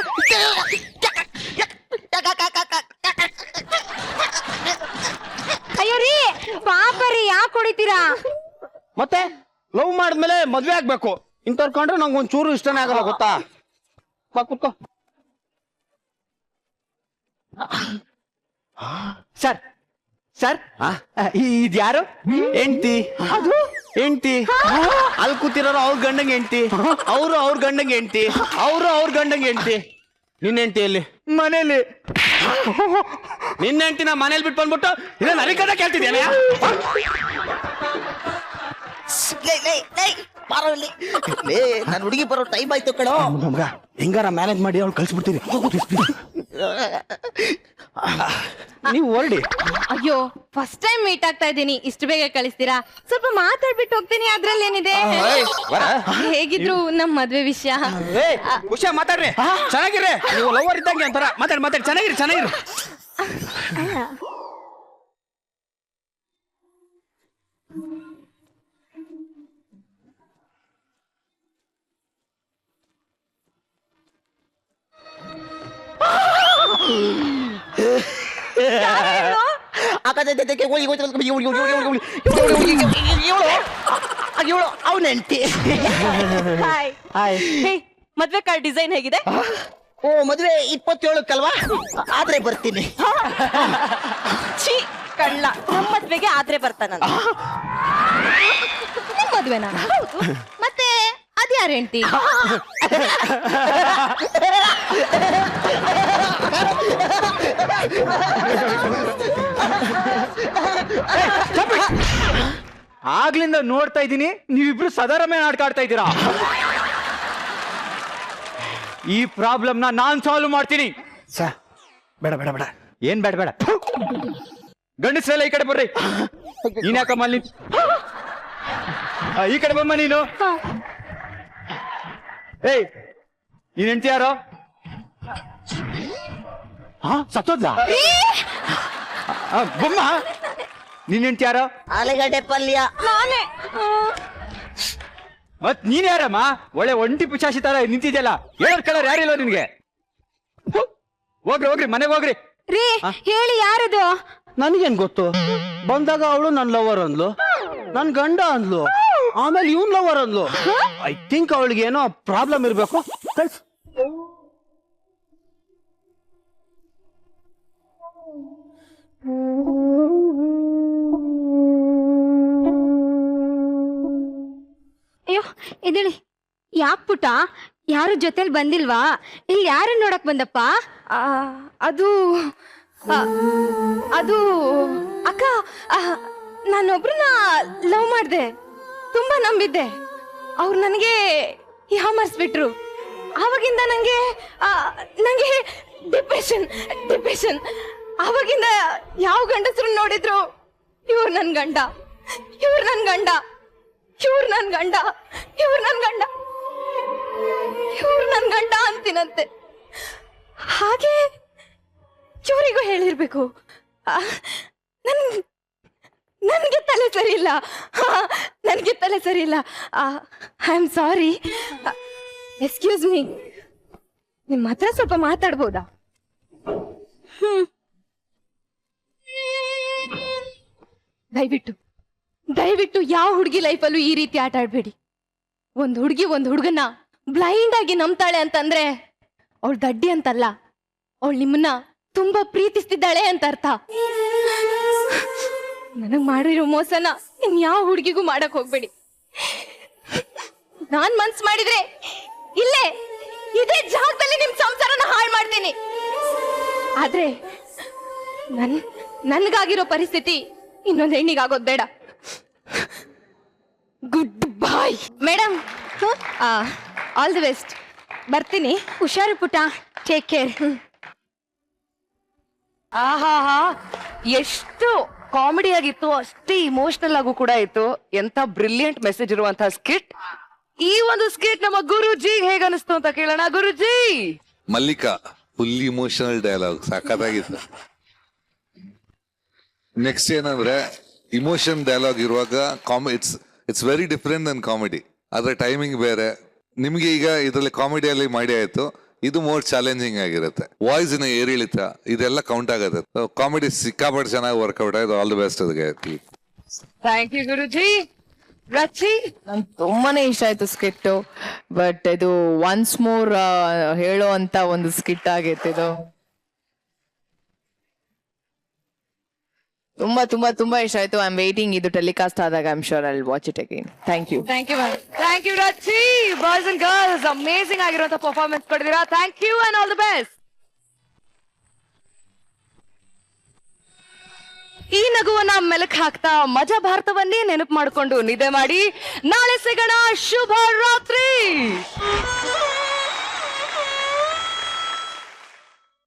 ಅಯ್ಯೋ ರೀ ಪಾಪ ರೀ ಯಾಕೆ ಹೊಡಿತೀರಾ? ಮತ್ತೆ ಲವ್ ಮಾಡಿದ್ಮೇಲೆ ಮದ್ವೆ ಆಗ್ಬೇಕು. ಇಂಥವ್ರು ಕಂಡ್ರೆ ನಂಗೆ ಒಂದ್ ಚೂರು ಇಷ್ಟನೇ ಆಗಲ್ಲ ಗೊತ್ತಾ. ಬಾ ಕೂತ್ಕೋ. ಸರ್ ಸರ್ ಇದ್ಯಾರು? ಹೆಂಡ್ತಿ. ಅದು ಹೆಂಡ್ತಿ. ಅಲ್ಲಿ ಕೂತಿರೋರು ಅವ್ರ ಗಂಡಂಗೆ ಹೆಂಡ್ತಿ, ಅವರು ಅವ್ರ ಗಂಡಂಗೆ ಹೆಂಡ್ತಿ, ಅವರು ಅವ್ರ ಗಂಡಂಗೆ ಹೆಂಡ್ತಿ. ನಿನ್ನ ಹೆಂಡ್ತಿ ಎಲ್ಲಿ? ಮನೇಲಿ. ನಿನ್ನ ಹೆಂಡ್ತಿನ ಮನೇಲಿ ಬಿಟ್ಟು ಬಂದ್ಬಿಟ್ಟು ಇಲ್ಲ ನನಗೆ ಕಡೆ ಕೇಳ್ತಿದ್ಯಾನೆ. ನನ್ ಹುಡುಗಿ ಬರೋ ಟೈಮ್ ಆಯ್ತು ಕಣೋ. ಹೆಂಗಾರ ಮ್ಯಾನೇಜ್ ಮಾಡಿ ಅವ್ಳು ಕಳ್ಸಿಬಿಡ್ತೀನಿ. ನೀವು ಹೊರಡಿ. ಅಯ್ಯೋ ಫಸ್ಟ್ ಟೈಮ್ ಮೀಟ್ ಆಗ್ತಾ ಇದ್ದೀನಿ, ಇಷ್ಟು ಬೇಗ ಕಳಿಸ್ತೀರಾ? ಸ್ವಲ್ಪ ಮಾತಾಡ್ಬಿಟ್ಟು ಹೋಗ್ತೀನಿ, ಅದ್ರಲ್ಲಿ ಏನಿದೆ? ಹೇಗಿದ್ರು ನಮ್ ಮದ್ವೆ ವಿಷಯ. ಖುಷಿಯಾಗಿ ಮಾತಾಡ್ರಿ, ಚೆನ್ನಾಗಿರ್ರಿ. ನೀವು ಲವರ್ ಇದ್ದಂಗೆ ಅಂತಾರ ಮಾತಾಡಿ ಚೆನ್ನಾಗಿರಿ. ಅವನ ಹೆಂಡ್ತಿ. ಮದ್ವೆ ಕಾರ್ಡ್ ಡಿಸೈನ್ ಹೇಗಿದೆ? ಓ ಮದ್ವೆ 27ಕ್ಕಲ್ವಾ? ಆದ್ರೆ ಬರ್ತೀನಿ. ಛೀ ಕಳ್ಳ, ನಮ್ಮ ಮದ್ವೆಗೆ ಆದ್ರೆ ಬರ್ತಾನಂತ. ಮದ್ವೆನಾ? ಮತ್ತೆ ಅದ್ಯಾರ ಹೆಂಡ್ತಿ? ಆಗ್ಲಿಂದ ನೋಡ್ತಾ ಇದ್ದೀನಿ, ನೀವಿಬ್ರು ಸದಾರಮೆ ಆಡ್ಕಾಡ್ತಾ ಇದ್ದೀರಾ. ಈ ಪ್ರಾಬ್ಲಮ್ನ ನಾನ್ ಸಾಲ್ವ್ ಮಾಡ್ತೀನಿ. ಬೇಡ ಏನ್ ಬೇಡ ಗಂಡಸ್ರೆಲ್ಲ ಈ ಕಡೆ ಬರ್ರಿ. ನೀನ್ ಯಾಕಮ್ಮ ಅಲ್ಲಿ? ಈ ಕಡೆ ಬಮ್ಮ ನೀನು. ಏಯ್ ನೀನ್ ಹೆಂಡ್ತಿ ಯಾರೋ? ಸತ್ತೋದ್ಲ? ಬೊಮ್ಮ ನೀನ್ ಹೆಂಡ್ತಿ ಯಾರೋ? ಆಲೂಗಡ್ಡೆ ಪಲ್ಯ. ನಾನೇ. ಮತ್ ನೀನ್ ಯಾರಮ್ಮ? ಒಳ್ಳೆ ಒಂಟಿ ಪಿಶಾಚಿ ತರ ನಿಂತಿದ್ಯಲ್ಲ. ಹೇಳೋರ್ ಕಲರ್ ಯಾರಿಲ್ಲ ನಿನ್ಗೆ? ಹೋಗ್ರಿ ಮನೆಗೆ ಹೋಗ್ರಿ. ರೀ ಹೇಳಿ ಯಾರದು? ನನ್ಗೇನ್ ಗೊತ್ತು? ಬಂದಾಗ ಅವಳು ನನ್ ಲವರ್ ಅಂದ್ಲು, ನನ್ ಗಂಡ ಅಂದ್ಲು, ಆಮೇಲೆ ಇವನ್ ಲವರ್ ಅಂದ್ಲು. ಐ ಥಿಂಕ್ ಅವಳಿಗೆ ಏನೋ ಪ್ರಾಬ್ಲಮ್ ಇರ್ಬೇಕು. ಅಯ್ಯೋ ಇದೇಳಿ. ಯಾಕ್ ಪುಟ, ಯಾರು ಜೊತೆಲಿ ಬಂದಿಲ್ವಾ? ಇಲ್ಲಿ ಯಾರು ನೋಡಕ್ ಬಂದಪ್ಪ? ಅದು ಅಕ್ಕ, ನಾನೊಬ್ರನ್ನ ಲವ್ ಮಾಡ್ದೆ, ತುಂಬಾ ನಂಬಿದ್ದೆ. ಅವ್ರು ನನಗೆ ಯಾಮರ್ಸ್ಬಿಟ್ರು. ಆವಾಗಿಂದ ನಂಗೆ ಡಿಪ್ರೆಷನ್. ಆವಾಗಿಂದ ಯಾವ ಗಂಡಸರು ನೋಡಿದ್ರು ಇವ್ರು ನನ್ ಗಂಡ ಅಂತೀನಂತೆ. ಹಾಗೆ ಇವರಿಗೂ ಹೇಳಿರ್ಬೇಕು. ನನ್ಗೆ ತಲೆ ಸರಿ ಇಲ್ಲ. I am sorry. Excuse me, ನಿಮ್ಮ ಹತ್ರ ಸ್ವಲ್ಪ ಮಾತಾಡ್ಬೋದಾ? ದಯವಿಟ್ಟು ಯಾವ ಹುಡುಗಿ ಲೈಫಲ್ಲೂ ಈ ರೀತಿ ಆಟ ಆಡ್ಬೇಡಿ. ಒಂದ್ ಹುಡುಗಿ ಒಂದ್ ಹುಡುಗನ ಬ್ಲೈಂಡ್ ಆಗಿ ನಂಬ್ತಾಳೆ ಅಂತಂದ್ರೆ ಅವಳು ದಡ್ಡಿ ಅಂತಲ್ಲ, ಅವಳು ನಿಮ್ಮನ್ನ ತುಂಬಾ ಪ್ರೀತಿಸ್ತಿದ್ದಾಳೆ ಅಂತ ಅರ್ಥ. ನನಗ್ ಮಾಡಿರೋ ಮೋಸನ ಇನ್ಯಾವ ಹುಡುಗಿಗೂ ಮಾಡಕ್ ಹೋಗ್ಬೇಡಿ. ನಾನ್ ಮನ್ಸ್ ಮಾಡಿದ್ರೆ ಇದೇ ಜಾಗದಲ್ಲಿ ನಿಮ್ ಸಂಸಾರನ ಹಾಳು ಮಾಡ್ತೀನಿ. ಆದ್ರೆ ನನ್ಗಾಗಿರೋ ಪರಿಸ್ಥಿತಿ ಇನ್ನೊಂದು ಹೆಣ್ಣಿಗಾಗೋದ್ ಬೇಡ. Good bye madam. All the best. ಬರ್ತೀನಿ. ಹುಷಾರು ಪುಟ. Take care. ಆಹಾಹಾ, ಎಷ್ಟು ಕಾಮಿಡಿ ಆಗಿತ್ತು, ಅಷ್ಟೇ ಇಮೋಷನಲ್ ಆಗು ಕೂಡ ಇತ್ತು. ಎಂತ ಬ್ರಿಲಿಯಂಟ್ ಮೆಸೇಜ್ ಇರುವಂತಹ ಸ್ಕಿಟ್. ಈ ಒಂದು ಸ್ಕಿಟ್ ನಮ್ಮ ಗುರುಜಿ ಹೇಗ ಅನಿಸ್ತು ಅಂತ ಕೇಳೋಣ. ಗುರುಜಿ. ಮಲ್ಲಿಕಾ ಫುಲ್ ಇಮೋಷನಲ್ ಡೈಲಾಗ್ ಸಖತ್ತಾಗಿತ್ತು. ನೆಕ್ಸ್ಟ್ ಏನಂದ್ರೆ ಇಮೋಷನ್ ಡೈಲಾಗ್ ಇರುವಾಗ it's very different than comedy. ಆದ್ರೆ ಟೈಮಿಂಗ್ ಬೇರೆ. ನಿಮ್ಗೆ ಈಗ ಇದರಲ್ಲಿ ಕಾಮಿಡಿಯಲ್ಲಿ ಮಾಡಿ ಆಯ್ತು, ಇದು ಮೋರ್ ಚಾಲೆಂಜಿಂಗ್ ಆಗಿರುತ್ತೆ. ವಾಯ್ಸ್ ಇನ ಏರಿಳಿತ ಇದೆಲ್ಲ ಕೌಂಟ್ ಆಗುತ್ತೆ. ಕಾಮಿಡಿ ಸಿಕ್ಕಾಪಟ್ಟೆ ಚೆನ್ನಾಗಿ ವರ್ಕೌಟ್ ಆಯ್ತು. ಆಲ್ ದಿ ಬೆಸ್ಟ್ ಅದಕ್ಕೆ. ಥ್ಯಾಂಕ್ ಯು ಗುರುಜಿ. ರಚಿ. ನಂಗೆ ತುಂಬಾನೇ ಇಷ್ಟ ಆಯ್ತು ಸ್ಕಿಟ್, ಬಟ್ ಇದು ಒನ್ಸ್ ಮೋರ್ ಹೇಳೋ ಅಂತ ಒಂದು ಸ್ಕಿಟ್ ಆಗೈತೆ ಇದು. ತುಂಬಾ ತುಂಬಾ ತುಂಬಾ ಇಷ್ಟ ಆಯ್ತು. ಐ ಆಮ್ ವೇಟಿಂಗ್ ಇದು ಟೆಲಿಕಾಸ್ಟ್ ಆದಾಗ. I am sure I will watch it again. Thank you. Thank you Rachi. Boys and girls amazing ಆಗಿರುವಂತ ಪರ್ಫಾರ್ಮೆನ್ಸ್ ಕೊಟ್ಟಿದ್ದೀರಾ. Thank you and all the best. ಈ ನಗುವನ್ನ ಮೆಲಕ್ ಹಾಕ್ತಾ ಮಜಾ ಭಾರತವನ್ನೇ ನೆನಪು ಮಾಡಿಕೊಂಡು ನಿದ್ದೆ ಮಾಡಿ. ನಾಳೆ ಸಿಗೋಣ. ಶುಭ ರಾತ್ರಿ.